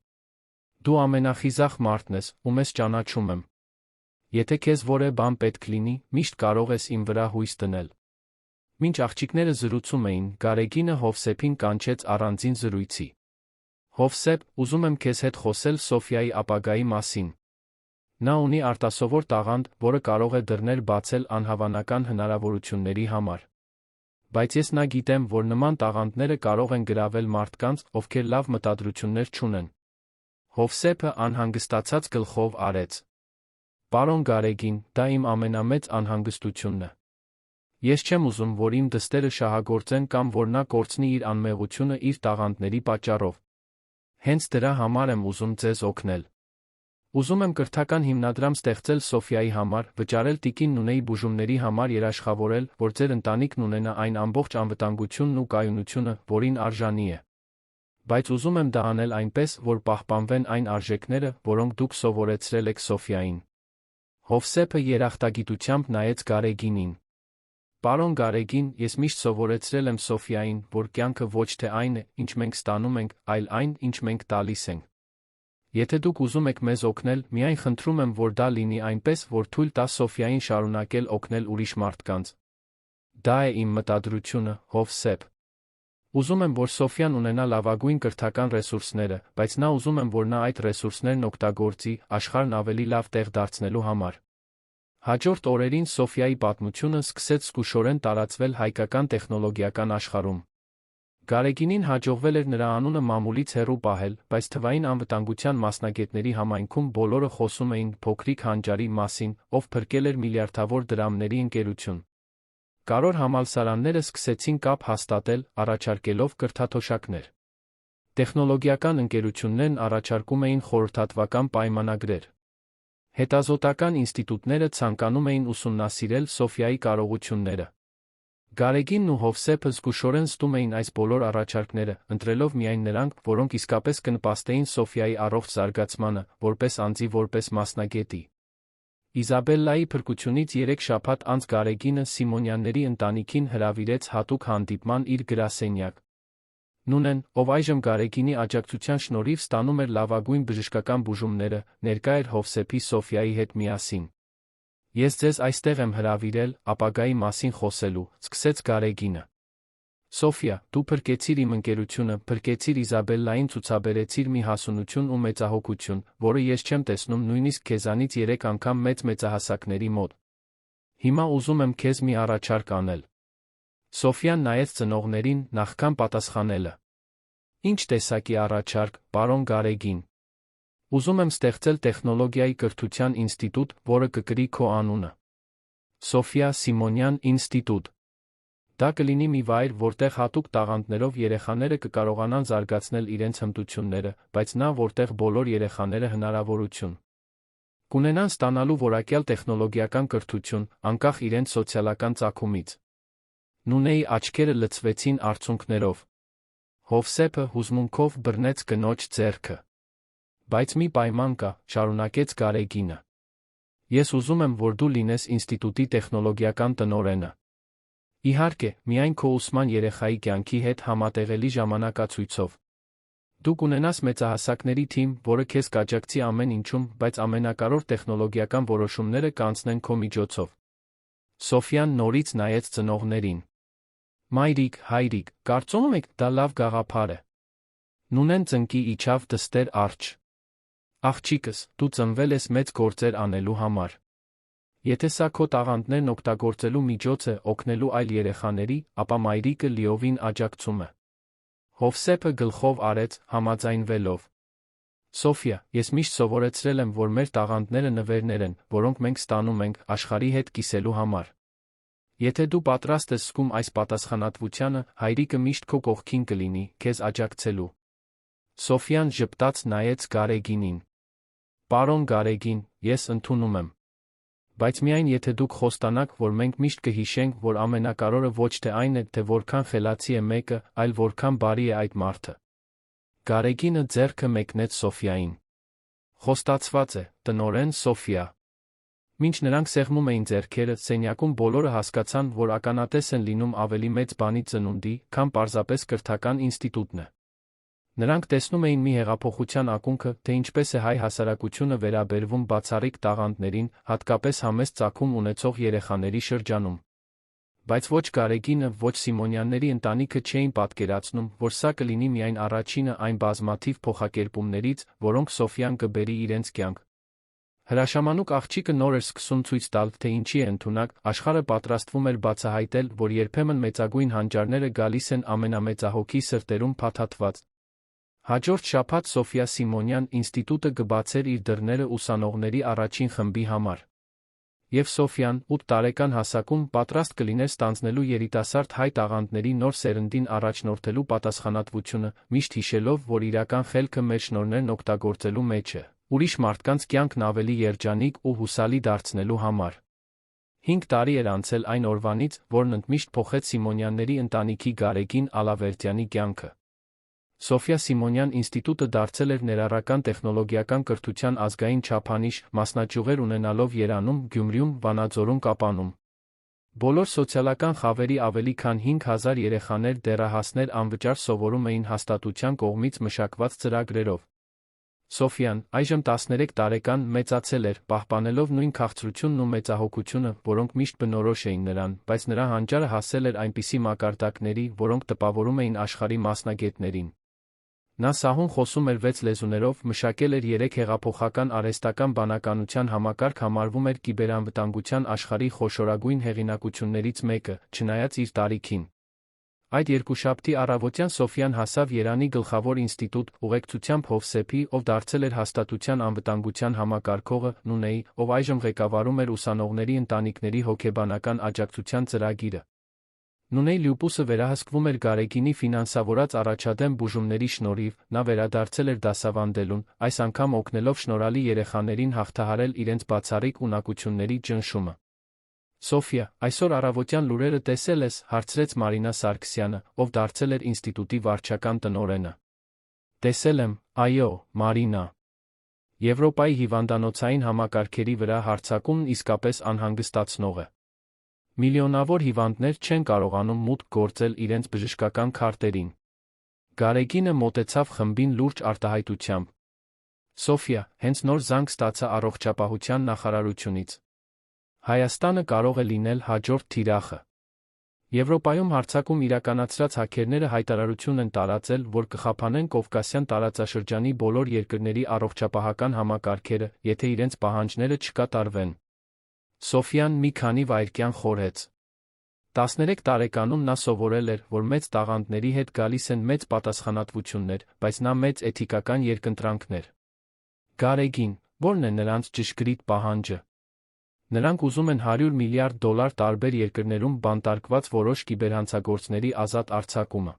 «Դու ամենախիզախ մարդն ես, ում ես ճանաչում եմ։ Եթե քեզ որևէ բան պետք լինի, միշտ կարող ես իմ վրա հույս դնել»։ Մինչ աղջիկները զրուցում էին, Գարեգինը Հովսեփին կանչեց առանձին զրույցի։ «Հովսեփ, ուզում եմ քեզ հետ խոսել Սոֆյայի ապագայի մասին։ Նա ունի արտասովոր տաղանդ, որը կարող է դռներ բացել անհավանական հնարավորությունների համար։ Բայց ես նա գիտեմ, որ նման տաղանդները կարող են գրավել մարդկանց, ովքեր լավ մտադրություններ չունեն»։ Հովսեփը անհանգստացած գլխով արեց։ «Պարոն Գարեգին, դա իմ ամենամեծ անհանգստությունն է։ Ես չեմ ուզում, որ իմ դստերը շահագործեն կամ որ նա կորցնի իր անմեղությունը իր տաղանդների պատճառով։ Հենց դրա համար եմ ուզում ձեզ օգնել։ Ուզում եմ կրթական հիմնադրամ ստեղծել Սոֆյայի համար, վճարել տիկին Նունեի բուժումների համար երաշխավորել, որ ձեր ընտանիքն ունենա այն ամբողջ անվտանգությունն ու կայունությունը, որին արժանի է։ Բայց ուզում եմ դա անել այնպես, որ պահպանվեն այն արժեքները, որոնք դուք սովորեցրել եք Սոֆյային»։ Հովսեփը երախտագիտությամբ նայեց Գարեգինին։ «Պարոն Գարեգին, ես միշտ սովորեցրել եմ Սոֆյային, որ կյանքը ոչ թե այն է, ինչ մենք ստանում ենք, այլ այն, ինչ մենք տալիս ենք։ Եթե դուք ուզում եք մեզ օգնել, միայն խնդրում եմ, որ դա լինի այնպես, որ թույլ տա Սոֆյային շարունակել օգնել ուրիշ մարդկանց։ Դա է իմ մտադրությունը, Հովսեփ։ Ուզում եմ, որ Սոֆյան ունենա լավագույն կրթական ռեսուրսները, բայց նա ուզում եմ, որ նա այդ ռեսուրսներն օգտագործի աշխարհն ավելի լավ տեղ դարձնելու համար»։ Հաջորդ օրերին Սոֆյայի պատմությունը սկսեց զգուշորեն տարածվել հայկական տեխնոլոգիական աշխարհում։ Գարեգինին հաջողվել էր նրա անունը մամուլից հեռու պահել, բայց թվային անվտանգության մասնագետների համայնքում բոլորը խոսում էին փոքրիկ հանճարի մասին, ով փրկել էր միլիարդավոր դրամների ընկերություն։ Կարևոր համալսարանները սկսեցին կապ հաստատել, առաջարկելով կրթաթոշակներ։ Տեխնոլոգիական ընկերություններն առաջարկում էին խորհրդատվական պայմանագրեր։ Հետազոտական ինստիտուտները ցանկանում էին ուսումնասիրել Սոֆյայի կարողությունները։ Գարեգինն ու Հովսեփը զգուշորեն զտում էին այս բոլոր առաջարկները, ընտրելով միայն նրանք, որոնք իսկապես կնպաստեին Սոֆյայի առողջ զարգացմանը, որպես անձի, որպես մասնագետի։ Իզաբելլայի փրկությունից 3 շաբաթ անց Գարեգինը Սիմոնյանների ընտանիքին հրավիրեց հատուկ հանդիպման իր գրասենյակ։ Նունեն, ով այժմ Գարեգինի աջակցության շնորհիվ ստանում էր լավագույն բժշկական բուժումները, ներկա էր Հովսեփի Սոֆյայի հետ միասին։ «Ես ձեզ այստեղ եմ հրավիրել, ապագայի մասին խոսելու», սկսեց Գարեգինը։ Սոֆիա, դու փրկեցիր իմ ընկերությունը, փրկեցիր Իզաբելլային, ցուցաբերեցիր մի հասունություն ու մեծահոգություն, որը ես չեմ տեսնում նույնիսկ քեզանից 3 անգամ մեծ մեծահասակների մոտ։ Հիմա ուզում եմ քեզ մի առաջարկ անել։ Սոֆիան նայեց ծնողներին, նախքան պատասխանելը։ Ինչ տեսակի առաջարկ, պարոն Գարեգին։ Ուզում եմ ստեղծել տեխնոլոգիայի կրթության ինստիտուտ, որը կկրի քո անունը։ Սոֆիա Սիմոնյան ինստիտուտ։ Դա կլինի մի վայր, որտեղ հատուկ տաղանդներով երեխաները կկարողանան զարգացնել իրենց հմտությունները, բայց նա, որտեղ բոլոր երեխաները հնարավորություն կունենան ստանալու որակյալ տեխնոլոգիական կրթություն, անկախ իրենց սոցիալական ծագումից։ Նունեի աչքերը լցվեցին արցունքներով։ Հովսեփը հուզմունքով բռնեց կնոջ ձեռքը։ Բայց մի պայման կա, շարունակեց Գարեգինը։ Ես ուզում եմ, որ դու լինես ինստիտուտի տեխնոլոգիական տնօրենը։ Իհարկե, միայն քո ուսման երեխայի կյանքի հետ համատեղելի ժամանակացույցով։ Դու կունենաս մեծահասակների թիմ, որը քեզ կաջակցի ամեն ինչում, բայց ամենակարևոր տեխնոլոգիական որոշումները կանցնեն քո միջոցով։ Սոֆիան նորից նայեց ծնողներին։ Մայրիկ, հայրիկ, կարծում եք, դա լավ գաղափար է։ Նունեն ծնկի իջավ դստեր արջ։ Աղջիկս, դու ծնվել ես մեծ գործեր անելու համար։ Եթե սա քո տաղանդներն օգտագործելու միջոց է օգնելու այլ երեխաների, ապա մայրիկը լիովին աջակցում է։ Հովսեփը գլխով արեց, համաձայնվելով։ Սոֆիա, ես միշտ սովորեցրել եմ, որ մեր տաղանդները նվերներ են, որոնք մենք ստանում ենք աշխարհի հետ կիսելու համար։ Եթե դու պատրաստ ես զգում այս պատասխանատվությանը, հայրիկը միշտ քո կողքին կլինի, քեզ աջակցելու։ Սոֆիան ժպտաց նայեց Գարեգինին։ Պարոն Գարեգին, ես ընդունում եմ։ Բայց միայն եթե դուք խոստանաք, որ մենք միշտ կհիշենք, որ ամենակարևորը ոչ թե այն է, թե որքան խելացի է մեկը, այլ որքան բարի է այդ մարդը։ Գարեգինը ձեռքը մեկնեց Սոֆիային։ Խոստացված է, տնօրեն Սոֆիա։ Մինչ նրանք սեղմում էին ձեռքերը, սենյակում բոլորը հասկացան, որ ականատես են լինում ավելի մեծ բանի ծնունդի, քան պարզապես կրթական ինստիտուտն է։ Նրանք տեսնում էին մի հեղափոխության ակունքը, թե ինչպես է հայ հասարակությունը վերաբերվում բացառիկ տաղանդներին, հատկապես համեստ ծագում ունեցող երեխաների շրջանում։ Բայց ոչ Գարեգինը, ոչ Սիմոնյանների ընտանիքը չէին պատկերացնում, որ սա կլինի միայն առաջինը այն բազմաթիվ փոխակերպումներից, որոնք Սոֆիան կբերի իրենց կյանք։ Հրաշամանուկ աղջիկը նոր էր սկսում ցույց տալ, թե ինչի է ընդունակ, աշխարհը պատրաստվում էր բացահայտել, որ երբեմն մեծագույն հանճարները գալիս են ամենամեծահոգի սրտերում փաթաթված։ Հաջորդ շաբաթ Սոֆիա Սիմոնյան ինստիտուտը կբացեր իր դռները ուսանողների առաջին խմբի համար։ Եվ Սոֆիան, 8 տարեկան հասակում, պատրաստ կլիներ ստանձնելու երիտասարդ հայ տաղանդների նոր սերնդին առաջնորդելու պատասխանատվությունը, միշտ հիշելով, որ իրական խելքը մեր շնորհներն օգտագործելու մեջ է, ուրիշ մարդկանց կյանքն ավելի երջանիկ ու հուսալի դարձնելու համար։ 5 տարի էր անցել այն օրվանից, որն ընդմիշտ փոխեց Սիմոնյանների ընտանիքի Գարեգին Ալավերդյանի կյանքը։ Սոֆիա Սիմոնյան ինստիտուտը դարձել էր ներառական տեխնոլոգիական կրթության ազգային չափանիշ, մասնաճյուղեր ունենալով Երևանում, Գյումրիում, Վանաձորում, Կապանում։ Բոլոր սոցիալական խավերի ավելի քան 5000 երեխաներ դեռահասներ անվճար սովորում էին հաստատության կողմից մշակված ծրագրերով։ Սոֆիան, այժմ 13 տարեկան, մեծացել էր, պահպանելով նույն քաղցրությունն ու մեծահոգությունը, որոնք միշտ բնորոշ էին նրան, բայց նրա հանճարը հասել էր այնպիսի մակարդակների, որոնք տպավորում էին աշխարհի մասնագետներին։ Նա սահուն խոսում էր 6 լեզուներով, մշակել էր 3 հեղափոխական արհեստական բանականության համակարգ, համարվում էր կիբերանվտանգության աշխարհի խոշորագույն հեղինակություններից մեկը, չնայած իր տարիքին։ Այդ երկուշաբթի առավոտյան Սոֆիան հասավ Երանի գլխավոր ինստիտուտ, ուղեկցությամբ Հովսեփի, ով դարձել էր հաստատության անվտանգության համակարգողը, Նունեի, ով այժմ ղեկավարում էր ուսանողների ընտանիքների հոգեբանական աջակցության ծրագիրը։ Նունեի Լյուպուսը վերահսկվում էր Գարեգինի ֆինանսավորած առաջադեմ բուժումների շնորհիվ, նա վերադարձել էր դասավանդելուն, այս անգամ օգնելով շնորհալի երեխաներին հաղթահարել իրենց բացառիկ ունակությունների ճնշումը։ Սոֆիա, այսօր առավոտյան լուրերը տեսել ես, հարցրեց Մարինա Սարգսյանը, ով դարձել էր ինստիտուտի վարչական տնօրենը։ Տեսել եմ, այո, Մարինա։ Եվրոպայի հիվանդանոցային համակարգերի վրա հարձակումն իսկապես անհանգստացնող է։ Միլիոնավոր հիվանդներ չեն կարողանում մուտք գործել իրենց բժշկական քարտերին։ Գարեգինը մոտեցավ խմբին լուրջ արտահայտությամբ։ Սոֆիա, հենց նոր զանգ ստացա առողջապահության նախարարությունից։ Հայաստանը կարող է լինել հաջորդ թիրախը։ Եվրոպայում հարձակում իրականացրած հաքերները հայտարարություն են տարածել, որ կխափանեն Կովկասյան տարածաշրջանի բոլոր երկրների առողջապահական համակարգերը, եթե իրենց պահանջները չկատարվեն։ Սոֆիան մի քանի վայրկյան խորհեց։ 13 տարեկանում նա սովորել էր, որ մեծ տաղանդների հետ գալիս են մեծ պատասխանատվություններ, բայց նա մեծ էթիկական երկընտրանքներ։ Գարեգին, ո՞րն է նրանց ճշգրիտ պահանջը։ Նրանք ուզում են $100 միլիարդ տարբեր երկրներում բանտարկված որոշ կիբերհանցագործների ազատ արձակումը։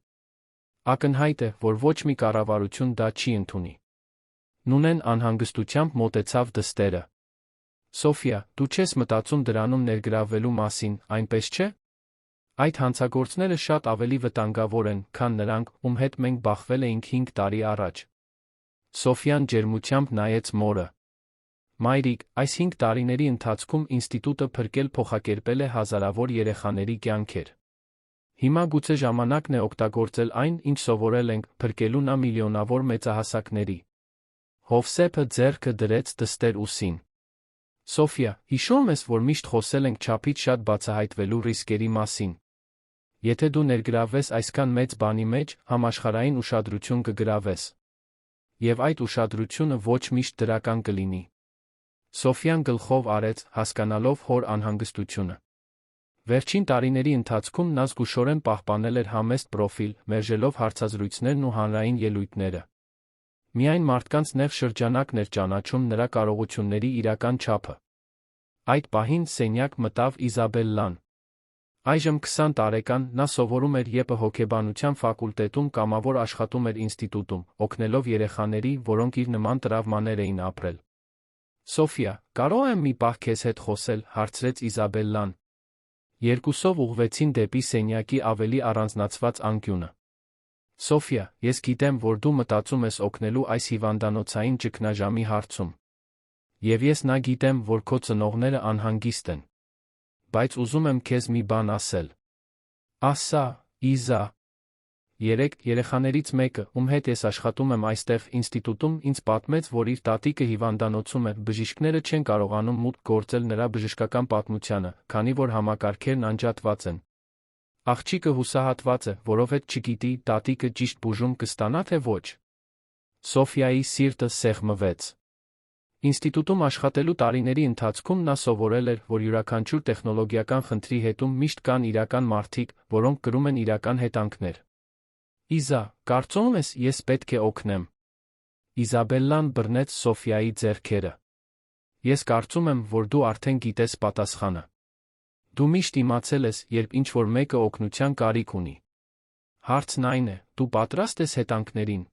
Ակնհայտ է, որ ոչ մի կառավարություն դա չի ընդունի։ Նունեն անհանգստությամբ մոտեցավ դստերը։ Սոֆիա, դու չես մտածում դրանում ներգրավվելու մասին, այնպես չէ՞։ Այդ հանցագործները շատ ավելի վտանգավոր են, քան նրանք, ում հետ մենք բախվել էինք 5 տարի առաջ։ Սոֆիան ջերմությամբ նայեց մորը։ Մայրիկ, այս 5 տարիների ընթացքում ինստիտուտը փրկել փոխակերպել է հազարավոր երեխաների կյանքեր։ Հիմա գուցե ժամանակն է օգտագործել այն, ինչ սովորել ենք, փրկելու նա միլիոնավոր մեծահասակների։ Հովսեփը ձեռքը դրեց դստեր ուսին։ Սոֆիա, հիշո՞ւմ ես, որ միշտ խոսել ենք չափից շատ բացահայտվելու ռիսկերի մասին։ Եթե դու ներգրավվես այսքան մեծ բանի մեջ, համաշխարհային ուշադրություն կգրավես։ Եվ այդ ուշադրությունը ոչ միշտ դրական կլինի։ Սոֆիան գլխով արեց, հասկանալով հոր անհանգստությունը։ Վերջին տարիների ընթացքում նա զգուշորեն պահպանել էր համեստ պրոֆիլ, մերժելով հարցազրույցներն ու հանրային ելույթները։ Միայն մարդկանց նեղ շրջանակն էր ճանաչում նրա կարողությունների իրական չափը։ Այդ պահին սենյակ մտավ Իզաբելլան։ Այժմ 20 տարեկան, նա սովորում էր ԵՊՀ հոգեբանության ֆակուլտետում, կամավոր աշխատում էր ինստիտուտում, օգնելով երեխաների, որոնք իր նման տրավմաներ էին ապրել։ Սոֆիա, կարող եմ մի պահ քեզ հետ խոսել, հարցրեց Իզաբելլան։ Երկուսով ուղղվեցին դեպի սենյակի ավելի առանձնացված անկյունը։ Սոֆիա, ես գիտեմ, որ դու մտածում ես օգնելու այս հիվանդանոցային ճգնաժամի հարցում։ Եվ ես նա գիտեմ, որ քո ծնողները անհանգիստ են։ Բայց ուզում եմ քեզ մի բան ասել։ Ասա, Իզա։ 3 երեխաներից մեկը, ում հետ ես աշխատում եմ այստեղ ինստիտուտում, ինձ պատմեց, որ իր տատիկը հիվանդանոցում է, բժիշկները չեն կարողանում մուտք գործել նրա բժշկական պատմությանը, քանի որ համակարգերն անջատված են։ Աղջիկը հուսահատված է, որովհետև չգիտի, տատիկը ճիշտ բուժում կստանա թե ոչ։ Սոֆիայի սիրտը սեղմվեց։ Ինստիտուտում աշխատելու տարիների ընթացքում նա սովորել էր, որ յուրաքանչյուր տեխնոլոգիական խնդրի հետում միշտ կան իրական մարդիկ, որոնք կրում են իրական հետանքներ։ Իզա, կարծում ես, ես պետք է օգնեմ։ Իզաբելլան բռնեց Սոֆիայի ձեռքերը։ Ես կարծում եմ, որ դու արդեն գիտես պատասխանը։ Դու միշտ իմացել ես, երբ ինչ-որ մեկը օգնության կարիք ունի։ Հարցն այն է, դու պատրաստ ես հետանքներին։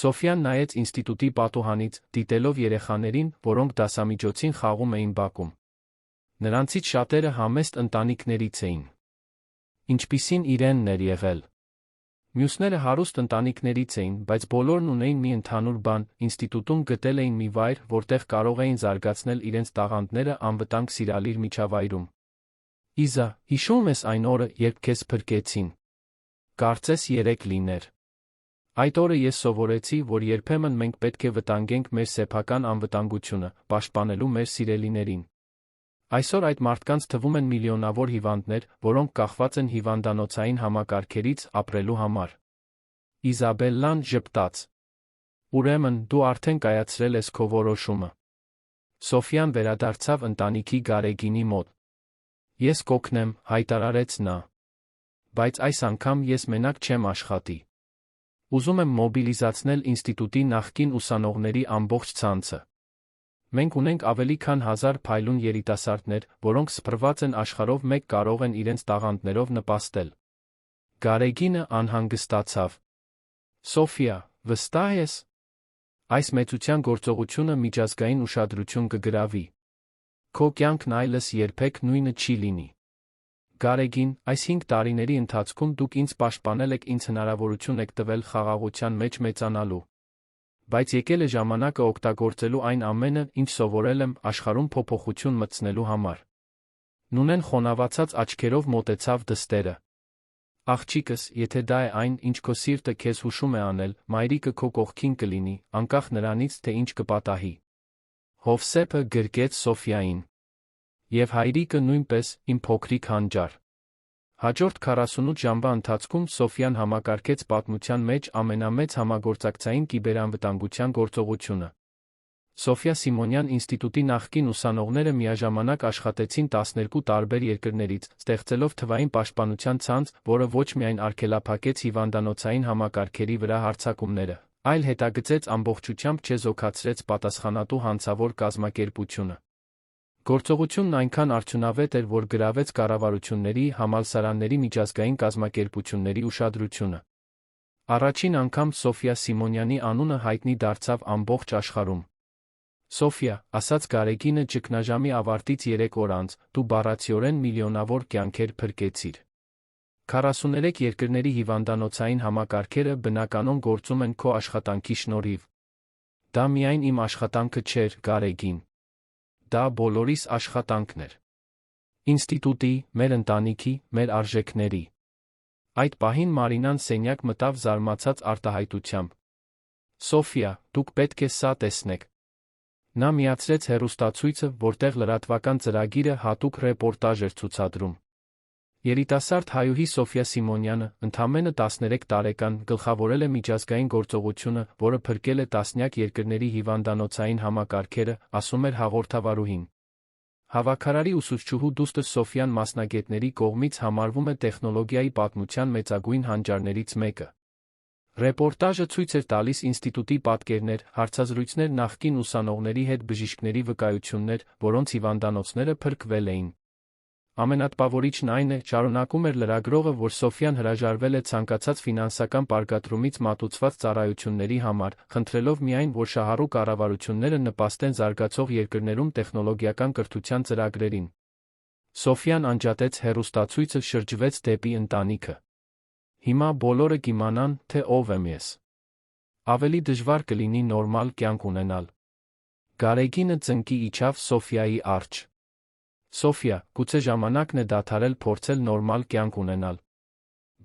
Սոֆիան նայեց ինստիտուտի պատուհանից, դիտելով երեխաներին, որոնք դասամիջոցին խաղում էին բակում։ Նրանցից շատերը համեստ ընտանիքներից էին։ Ինչպիսին իրենն էր եղել։ Մյուսները հարուստ ընտանիքներից էին, բայց բոլորն ունեին մի ընդհանուր բան, ինստիտուտում գտել էին մի վայր, որտեղ կարող էին զարգացնել իրենց տաղանդները անվտանգ սիրալիր միջավայրում։ Իզա, հիշում ես այն օրը, երբ քեզ փրկեցին։ Կարծես 3 լիներ։ Այդ օրը ես սովորեցի, որ երբեմն մենք պետք է վտանգենք մեր սեփական անվտանգությունը, պաշտպանելու մեր սիրելիներին։ Այսօր այդ մարդկանց թվում են միլիոնավոր հիվանդներ, որոնք կախված են հիվանդանոցային համակարգերից ապրելու համար։ Իզաբելլան ժպտաց։ Ուրեմն, դու արդեն կայացրել ես քո որոշումը։ Սոֆիան վերադարձավ ընտանիքի Գարեգինի մոտ։ Ես կօգնեմ, հայտարարեց նա։ Բայց այս անգամ ես մենակ չեմ աշխատի։ Ուզում եմ մոբիլիզացնել ինստիտուտի նախկին ուսանողների ամբողջ ցանցը։ Մենք ունենք ավելի քան 1000 փայլուն երիտասարդներ, որոնք սփռված են աշխարհով, մեկ կարող են իրենց տաղանդներով նպաստել։ Գարեգինը անհանգստացավ։ Սոֆիա, վստահ ես։ Այս մեծության գործողությունը միջազգային ուշադրություն կգրավի։ Քո կյանքն այլս երբեք նույնը չի լինի։ Գարեգին, այս 5 տարիների ընթացքում դուք ինձ պաշտպանել եք, ինձ հնարավորություն եք տվել խաղաղության մեջ մեծանալու։ Բայց եկել է ժամանակը օգտագործելու այն ամենը, ինչ սովորել եմ, աշխարհում փոփոխություն մտցնելու համար։ Նունեն խոնավացած աչքերով մոտեցավ դստերը։ Աղջիկս, եթե դա է այն, ինչ քո սիրտը քեզ հուշում է անել, մայրիկը քո կողքին կլինի, անկախ նրանից, թե ինչ կպատահի։ Հովսեփը գրկեց Սոֆիային։ Եվ հայրիկը նույնպես, իմ փոքրիկ հանճար։ Հաջորդ 48 ժամվա ընթացքում Սոֆիան համակարգեց պատմության մեջ ամենամեծ համագործակցային կիբերանվտանգության գործողությունը։ Սոֆիա Սիմոնյան ինստիտուտի նախկին ուսանողները միաժամանակ աշխատեցին 12 տարբեր երկրներից, ստեղծելով թվային պաշտպանության ցանց, որը ոչ միայն արգելափակեց հիվանդանոցային համակարգերի վրա հարձակումները, այլ հետագծեց ամբողջությամբ չեզոքացրեց պատասխանատու հանցավոր կազմակերպությունը։ Գործողությունն այնքան արդյունավետ էր, որ գրավեց կառավարությունների, համալսարանների միջազգային կազմակերպությունների ուշադրությունը։ Առաջին անգամ Սոֆիա Սիմոնյանի անունը հայտնի դարձավ ամբողջ աշխարհում։ Սոֆիա, ասաց Գարեգինը ճգնաժամի ավարտից 3 օր անց, դու բառացիորեն միլիոնավոր կյանքեր փրկեցիր։ 43 երկրների հիվանդանոցային համակարգերը բնականon գործում են քո աշխատանքի շնորհիվ։ Դա միայն իմ աշխատանքը չէր, Գարեգին։ Դա բոլորիս աշխատանքն էր։ Ինստիտուտի, մեր ընտանիքի, մեր արժեքների։ Այդ պահին Մարինան սենյակ մտավ զարմացած արտահայտությամբ։ Սոֆիա, դուք պետք է սա տեսնեք։ Նա միացրեց հեռուստացույցը, որտեղ լրատվական ծրագիրը հատուկ ռեպորտաժ էր ցուցադրում։ Երիտասարդ հայուհի Սոֆիա Սիմոնյանը, ընդամենը 13 տարեկան, գլխավորել է միջազգային գործողությունը, որը փրկել է տասնյակ երկրների հիվանդանոցային համակարգերը, ասում էր հաղորդավարուհին։ Հավաքարարի ուսուցչուհու դուստր Սոֆիան մասնագետների կողմից համարվում է տեխնոլոգիայի պատմության մեծագույն հանճարներից մեկը։ Ռեպորտաժը ցույց էր տալիս ինստիտուտի պատկերներ, հարցազրույցներ նախկին ուսանողների հետ, բժիշկների վկայություններ, որոնց հիվանդանոցները փրկվել էին։ Ամենատպավորիչն այն է, շարունակում էր լրագրողը, որ Սոֆիան հրաժարվել է ցանկացած ֆինանսական պարգևատրումից մատուցված ծառայությունների համար, խնդրելով միայն, որ շահառու կառավարությունները նպաստեն զարգացող երկրներում տեխնոլոգիական կրթության ծրագրերին։ Սոֆիան անջատեց հեռուստացույցը, շրջվեց դեպի ընտանիքը։ Հիմա բոլորը կիմանան, թե ով եմ ես։ Ավելի դժվար կլինի նորմալ կյանք ունենալ։ Գարեգինը ծնկի իջավ Սոֆիայի առջ։ Սոֆիա, գուցե ժամանակն է դադարել փորձել նորմալ կյանք ունենալ։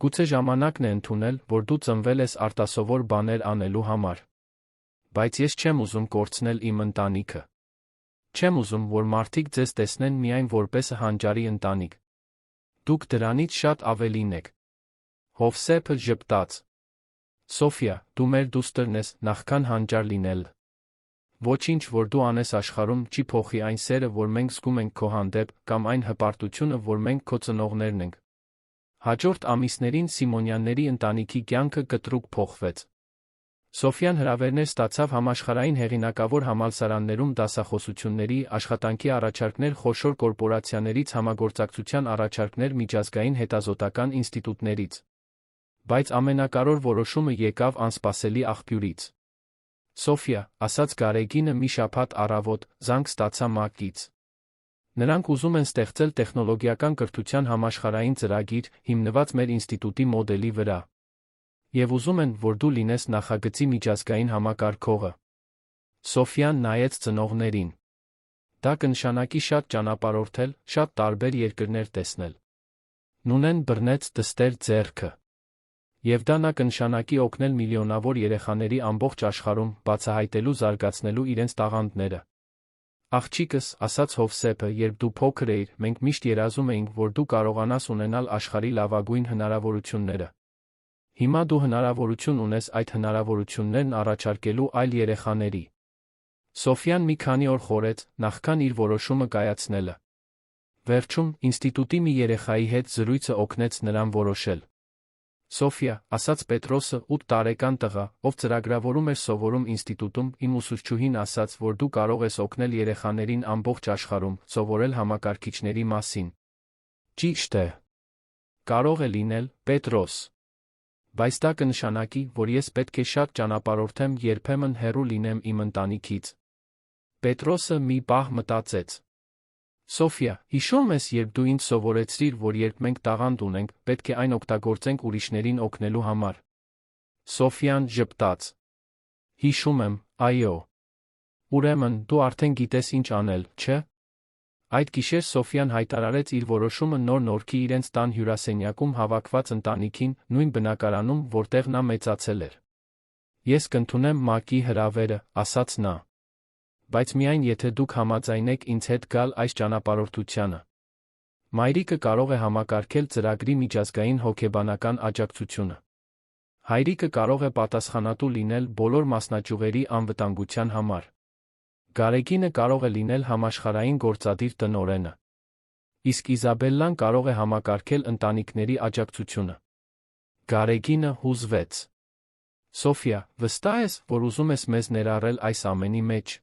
Գուցե ժամանակն է ընդունել, որ դու ծնվել ես արտասովոր բաներ անելու համար։ Բայց ես չեմ ուզում կորցնել իմ ընտանիքը։ Չեմ ուզում, որ մարդիկ ձեզ տեսնեն միայն որպես հանճարի ընտանիք։ Դուք դրանից շատ ավելին եք։ Հովսեփը ժպտաց։ Սոֆիա, դու մեր դուստրն ես, նախքան հանճար լինել։ Ոչինչ, որ դու անես աշխարհում, չի փոխի այն սերը, որ մենք զգում ենք քո հանդեպ, կամ այն հպարտությունը, որ մենք քո ծնողներն ենք։ Հաջորդ ամիսներին Սիմոնյանների ընտանիքի կյանքը կտրուկ փոխվեց։ Սոֆիան հրավերներ ստացավ համաշխարհային հեղինակավոր համալսարաններում դասախոսությունների, աշխատանքի առաջարկներ խոշոր կորպորացիաներից, համագործակցության առաջարկներ միջազգային հետազոտական ինստիտուտներից։ Բայց ամենակարևոր որոշումը եկավ անսպասելի աղբյուրից։ Սոֆիա, ասաց Գարեգինը մի շաբաթ առավոտ, զանգ ստացա ՄԱԿ-ից։ Նրանք ուզում են ստեղծել տեխնոլոգիական կրթության համաշխարհային ծրագիր, հիմնված մեր ինստիտուտի մոդելի վրա։ Եվ ուզում են, որ դու լինես նախագծի միջազգային համակարգողը։ Սոֆիան նայեց ծնողներին։ Դա կնշանակի շատ ճանապարհորդել, շատ տարբեր երկրներ տեսնել։ Նունեն բռնեց դստեր ձեռքը։ Եվ դա նա կնշանակի օգնել միլիոնավոր երեխաների ամբողջ աշխարհում, բացահայտելու, զարգացնելու իրենց տաղանդները։ Աղջիկս, ասաց Հովսեփը, երբ դու փոքր էիր, մենք միշտ երազում էինք, որ դու կարողանաս ունենալ աշխարհի լավագույն հնարավորությունները։ Հիմա դու հնարավորություն ունես այդ հնարավորություններն առաջարկելու այլ երեխաների։ Սոֆիան մի քանի օր խորեց, նախքան իր որոշումը կայացնելը։ Վերջում, ինստիտուտի մի երեխայի հետ զրույցը օգնեց նրան որոշել։ Սոֆիա, ասաց Պետրոսը, 8 տարեկան տղա, ով ծրագրավորում էր սովորում ինստիտուտում, իմ ուսուցչուհին ասաց, որ դու կարող ես օգնել երեխաներին ամբողջ աշխարհում, սովորել համակարգիչների մասին։ Ճիշտ է։ Կարող է լինել, Պետրոս։ Բայց դա կնշանակի, որ ես պետք է շատ ճանապարհորդեմ, երբեմն հեռու լինեմ իմ ընտանիքից։ Պետրոսը մի պահ մտածեց։ Սոֆիա, հիշո՞մ ես, երբ դու ինձ սովորեցրիր, որ երբ մենք տաղանդ ունենք, պետք է այն օգտագործենք ուրիշներին օգնելու համար։ Սոֆիան ժպտաց։ Հիշում եմ, այո։ Ուրեմն, դու արդեն գիտես ինչ անել, չէ՞։ Այդ գիշեր Սոֆիան հայտարարեց իր որոշումը նոր Նորքի իրենց տան հյուրասենյակում հավաքված ընտանիքին, նույն բնակարանում, որտեղ նա մեծացել էր։ Ես կընդունեմ ՄԱԿ-ի հրավերը, ասաց նա։ Բայց միայն եթե դուք համաձայնեք ինձ հետ գալ այս ճանապարհորդությանը։ Մայրիկը կարող է համակարգել ծրագրի միջազգային հոգեբանական աջակցությունը։ Հայրիկը կարող է պատասխանատու լինել բոլոր մասնաճյուղերի անվտանգության համար։ Գարեգինը կարող է լինել համաշխարհային գործադիր տնօրենը։ Իսկ Իզաբելլան կարող է համակարգել ընտանիքների աջակցությունը։ Գարեգինը հուզվեց։ Սոֆիա, վստահ ես, որ ուզում ես մեզ ներառել այս ամենի մեջ։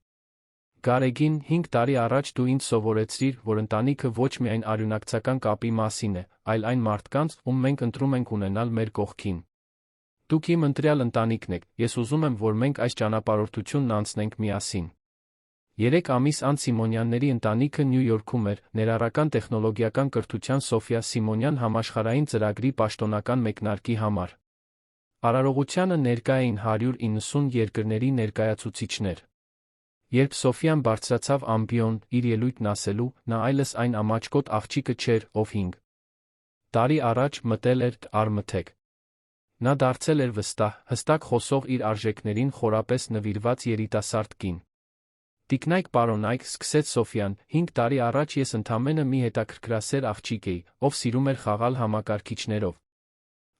Գարեգին, 5 տարի առաջ դու ինձ սովորեցրիր, որ ընտանիքը ոչ միայն արյունակցական կապի մասին է, այլ այն մարդկանց, ում մենք ընտրում ենք ունենալ մեր կողքին։ Դուք իմ ընտրյալ ընտանիքն եք, ես ուզում եմ, որ մենք այս ճանապարհորդությունն անցնենք միասին։ 3 ամիս անց Սիմոնյանների ընտանիքը Նյու Յորքում էր, ներառական տեխնոլոգիական կրթության Սոֆիա Սիմոնյան համաշխարհային ծրագրի պաշտոնական մեկնարկի համար։ Արարողությանը ներկա էին 190 երկրների ներկայացուցիչներ։ Երբ Սոֆիան բարձրացավ ամբիոն, իր ելույթն ասելու, նա այլևս այն ամաչկոտ աղջիկը չէր, ով 5 տարի առաջ մտել էր արմթեք։ Նա դարձել էր վստահ, հստակ խոսող իր արժեքներին խորապես նվիրված երիտասարդ կին։ Տիկնայք պարոնայք, սկսեց Սոֆիան, 5 տարի առաջ ես ընդամենը մի հետաքրքրասեր աղջիկ էի, ով սիրում էր խաղալ համակարգիչներով։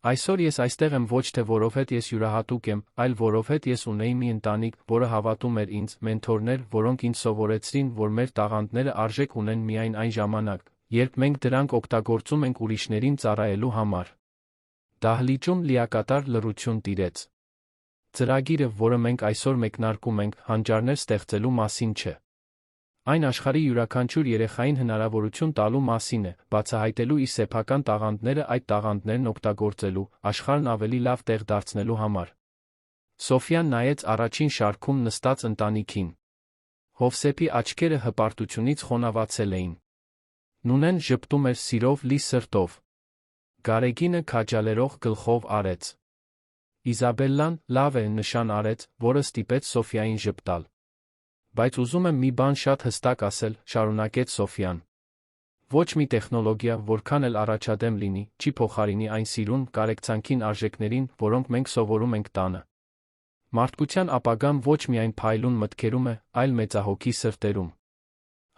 Այսօր ես այստեղ եմ ոչ թե որովհետև ես յուրահատուկ եմ, այլ որովհետև ես ունեի մի ընտանիք, որը հավատում էր ինձ, մենթորներ, որոնք ինձ սովորեցրին, որ մեր տաղանդները արժեք ունեն միայն այն ժամանակ, երբ մենք դրանք օգտագործում ենք ուրիշներին ծառայելու համար։ Դահլիճում լիակատար լռություն տիրեց։ Ծրագիրը, որը մենք այսօր մեկնարկում ենք, հանճարներ ստեղծելու մասին չէ։ Այն աշխարհի յուրաքանչյուր երեխային հնարավորություն տալու մասին է, բացահայտելու իր սեփական տաղանդները, այդ տաղանդներն օգտագործելու, աշխարհն ավելի լավ տեղ դարձնելու համար։ Սոֆիան նայեց առաջին շարքում նստած ընտանիքին։ Հովսեփի աչքերը հպարտությունից խոնավացել էին։ Նունեն ժպտում էր սիրով լի սրտով։ Գարեգինը քաջալերող գլխով արեց։ Իզաբելլան լավ է նշան արեց, որը ստիպեց Սոֆիային ժպտալ։ Բայց ուզում եմ մի բան շատ հստակ ասել, շարունակեց Սոֆիան։ Ոչ մի տեխնոլոգիա, որքան էլ առաջադեմ լինի, չի փոխարինի այն սիրուն, կարեկցանքին արժեքներին, որոնք մենք սովորում ենք տանը։ Մարդկության ապագան ոչ միայն փայլուն մտքերում է, այլ մեծահոգի սրտերում։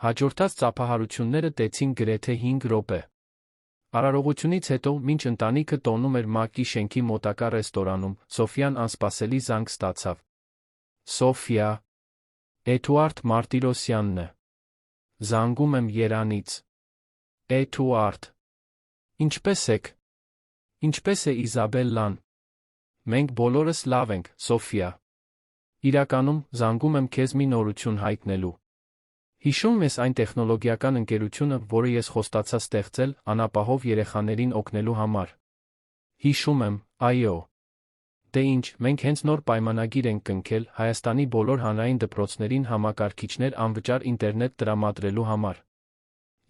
Հաջորդած ծափահարությունները տեցին գրեթե 5 րոպե։ Արարողությունից հետո, մինչ ընտանիքը տոնում էր ՄԱԿ-ի շենքի մոտակա ռեստորանում, Սոֆիան անսպասելի զանգ ստացավ։ Սոֆիա, Էդուարդ Մարտիրոսյանն է։ Զանգում եմ Երանից։ Էդուարդ։ Ինչպե՞ս եք։ Ինչպե՞ս է Իզաբելլան։ Մենք բոլորս լավ ենք, Սոֆիա։ Իրականում, զանգում եմ քեզ մի նորություն հայտնելու։ Հիշում ես այն տեխնոլոգիական ընկերությունը, որը ես խոստացա ստեղծել, անապահով երեխաներին օգնելու համար։ Հիշում եմ, այո։ Դե ինչ, մենք հենց նոր պայմանագիր ենք կնքել Հայաստանի բոլոր հանրային դպրոցներին համակարգիչներ անվճար ինտերնետ տրամադրելու համար։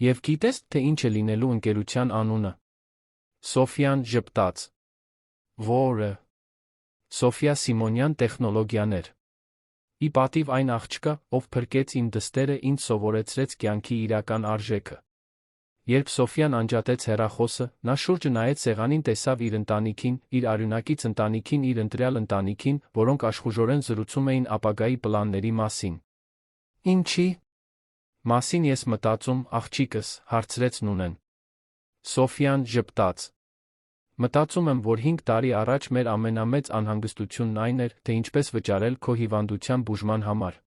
Եվ գիտես, թե ինչ է լինելու ընկերության անունը։ Սոֆիան ժպտաց։ Որը։ Սոֆիա Սիմոնյան տեխնոլոգիաներ։ Ի պատիվ այն աղջկա, ով փրկեց իմ դստերը, ինձ սովորեցրեց կյանքի իրական արժեքը։ Երբ Սոֆիան անջատեց հեռախոսը, նա շուրջը նայեց սեղանին, տեսավ իր ընտանիքին, իր արյունակից ընտանիքին, իր ընտրյալ ընտանիքին, որոնք աշխուժորեն զրուցում էին ապագայի պլանների մասին։ Ինչի՞ մասին ես մտածում, աղջիկս, հարցրեց Նունեն։ Սոֆիան ժպտաց։ Մտածում եմ, որ 5 տարի առաջ մեր ամենամեծ անհանգստությունն այն էր, թե ինչպես վճարել քո հիվանդության բուժման համար։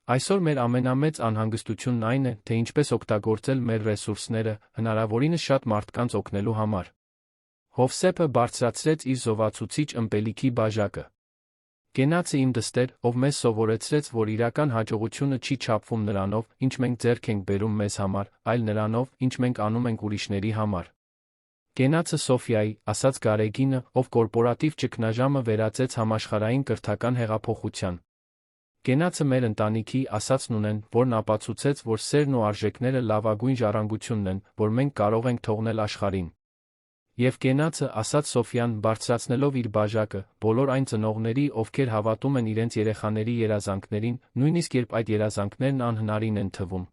Այսօր մեր ամենամեծ անհանգստությունն այն է, թե ինչպես օգտագործել մեր ռեսուրսները, հնարավորինս շատ մարդկանց օգնելու համար։ Հովսեփը բարձրացրեց իր զովացուցիչ ըմպելիքի բաժակը։ Կենացը իմ դստեր, ով մեզ սովորեցրեց, որ իրական հաջողությունը չի չափվում նրանով, ինչ մենք ձեռք ենք բերում մեզ համար, այլ նրանով, ինչ մենք անում ենք ուրիշների համար։ Կենացը Սոֆիայի, ասաց Գարեգինը, ով կորպորատիվ ճգնաժամը վերածեց համաշխարհային կրթական հեղափոխության։ Կենացը մեր ընտանիքի, ասաց Նունեն, որն ապացուցեց, որ սերն ու արժեքները լավագույն ժառանգությունն են, որ մենք կարող ենք թողնել աշխարհին։ Եվ կենացը, ասաց Սոֆիան, բարձրացնելով իր բաժակը, բոլոր այն ծնողների, ովքեր հավատում են իրենց երեխաների երազանքներին, նույնիսկ երբ այդ երազանքներն անհնարին են թվում։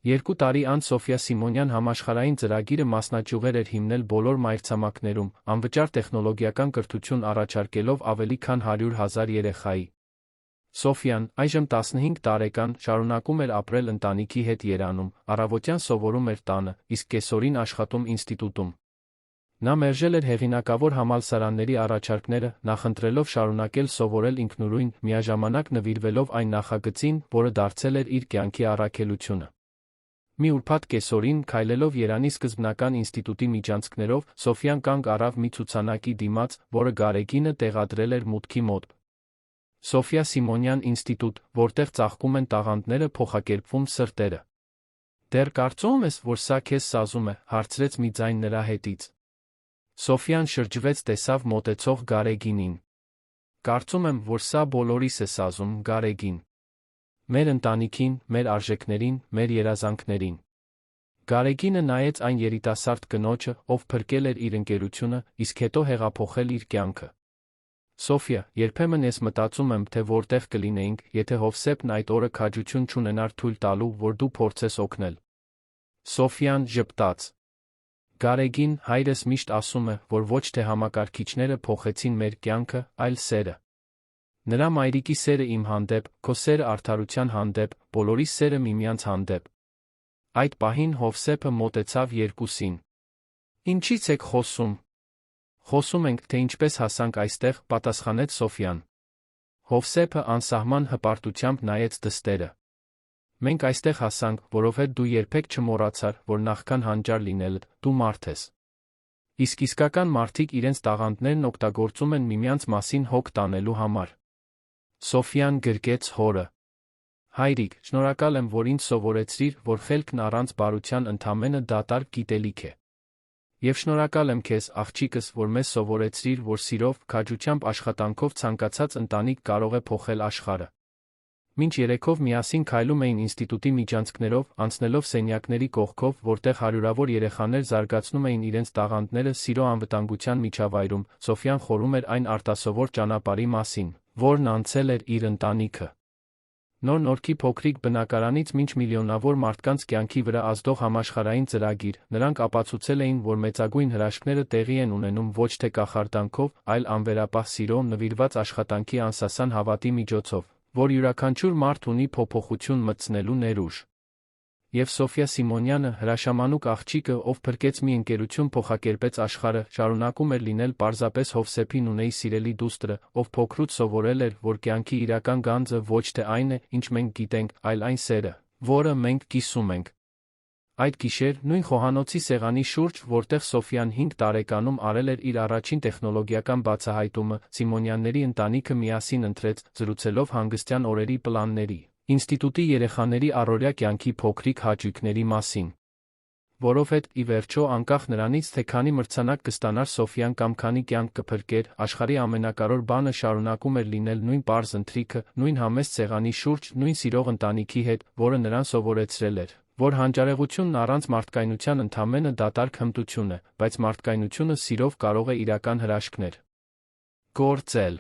2 տարի անց Սոֆիա Սիմոնյան համաշխարհային ծրագիրը մասնաճյուղեր էր հիմնել բոլոր մայրցամաքներում, անվճար տեխնոլոգիական կրթություն առաջարկելով ավելի քան 100,000 երեխայի։ Սոֆյան, այժմ 15 տարեկան, շարունակում էր ապրել ընտանիքի հետ Երանում, առավոտյան սովորում էր տանը, իսկ կեսօրին աշխատում ինստիտուտում։ Նա մերժել էր հեղինակավոր համալսարանների առաջարկները, նախընտրելով շարունակել սովորել ինքնուրույն, միաժամանակ նվիրվելով այն նախագծին, որը դարձել էր իր կյանքի առաքելությունը։ Մի ուրբաթ կեսօրին, քայլելով Երանի սկզբնական ինստիտուտի միջանցքներով, Սոֆյան կանգ առավ մի ցուցանակի դիմաց, որը Գարեգինը տեղադրել էր մուտքի մոտ։ Սոֆյա Սիմոնյան ինստիտուտ, որտեղ ծաղկում են տաղանդները, փոխակերպվում սրտերը։ Դեռ կարծում ես, որ սա քեզ սազում է, հարցրեց մի ձայն նրա հետից։ Սոֆյան շրջվեց, տեսավ մոտեցող Գարեգինին։ Կարծում եմ, որ սա բոլորիս է սազում, Գարեգին։ Մեր ընտանիքին, մեր արժեքներին, մեր երազանքներին։ Գարեգինը նայեց այն երիտասարդ կնոջը, ով փրկել էր իր ընկերությունը, իսկ հետո հեղափոխել իր կյանքը։ Սոֆյա, երբեմն ես մտածում եմ, թե որտեղ կլինեինք, եթե Հովսեփն այդ օրը քաջություն չունենար թույլ տալու, որ դու փորձես օգնել։ Սոֆյան ժպտաց։ Գարեգին, հայրս միշտ ասում է, որ ոչ թե համակարգիչները փոխեցին մեր կյանքը, այլ սերը։ Նրա մայրիկի սերը իմ հանդեպ, քո սերը արդարության հանդեպ, բոլորի սերը միմյանց հանդեպ։ Այդ պահին Հովսեփը մոտեցավ երկուսին։ Ինչի՞ց եք խոսում։ Խոսում ենք, թե ինչպես հասանք այստեղ, պատասխանեց Սոֆյան։ Հովսեփը անսահման հպարտությամբ նայեց դստերը։ Մենք այստեղ հասանք, որովհետև դու երբեք չմոռացար, որ նախքան հանճար լինելդ, դու մարդ ես։ Իսկ իսկական մարդիկ իրենց տաղանդներն օգտագործում են միմյանց մասին հոգ տանելու համար։ Սոֆյան գրկեց հորը։ Հայրիկ, շնորհակալ եմ, որ ինձ սովորեցրիր, որ խելքն առանց բարության ընդամենը դատարկ գիտելիք է։ Եվ շնորհակալ եմ քեզ, աղջիկս, որ մեզ սովորեցրիր, որ սիրով, քաջությամբ, աշխատանքով ցանկացած ընտանիք կարող է փոխել աշխարհը։ Մինչ երեքով միասին քայլում էին ինստիտուտի միջանցքներով, անցնելով սենյակների կողքով, որտեղ հարյուրավոր երեխաներ զարգացնում էին իրենց տաղանդները սիրո անվտանգության միջավայրում, Սոֆյան խորում էր այն արտասովոր ճանապարհի մասին, որն անցել էր իր ընտանիքը։ Նոր Նորքի փոքրիկ բնակարանից մինչ միլիոնավոր մարդկանց կյանքի վրա ազդող համաշխարհային ծրագիր, նրանք ապացուցել էին, որ մեծագույն հրաշքները տեղի են ունենում ոչ թե կախարդանքով, այլ անվերապահ սիրո, նվիրված աշխատանքի անսասան հավատի միջոցով, որ յուրաքանչյուր մարդ ունի փոփոխություն մտցնելու ներուժ։ Եվ Սոֆյա Սիմոնյանը, հրաշամանուկ աղջիկը, ով փրկեց մի ընկերություն, փոխակերպեց աշխարհը, շարունակում էր լինել պարզապես Հովսեփի Նունեի սիրելի դուստրը, ով փոքրուց սովորել էր, որ կյանքի իրական գանձը ոչ թե այն է, ինչ մենք գիտենք, այլ այն սերը, որը մենք կիսում ենք։ Այդ գիշեր, նույն խոհանոցի սեղանի շուրջ, որտեղ Սոֆյան 5 տարեկանում արել էր իր առաջին տեխնոլոգիական բացահայտումը, Սիմոնյանների ընտանիքը միասին ընթրեց, զրուցելով հանգստյան օրերի պլանների, ինստիտուտի երեխաների առօրյա կյանքի փոքրիկ հաճույքների մասին։ Որովհետև, ի վերջո, անկախ նրանից, թե քանի մրցանակ կստանար Սոֆյան կամ քանի կյանք կփրկեր, աշխարհի ամենակարևոր բանը շարունակում էր լինել նույն պարզ ընթրիքը, նույն համեստ սեղանի շուրջ, նույն սիրող ընտանիքի հետ, որը նրան սովորեցրել էր, որ հանճարեղությունն առանց մարդկայնության ընդամենը դատարկ հմտություն է, բայց մարդկայնությունը սիրով կարող է իրական հրաշքներ գործել։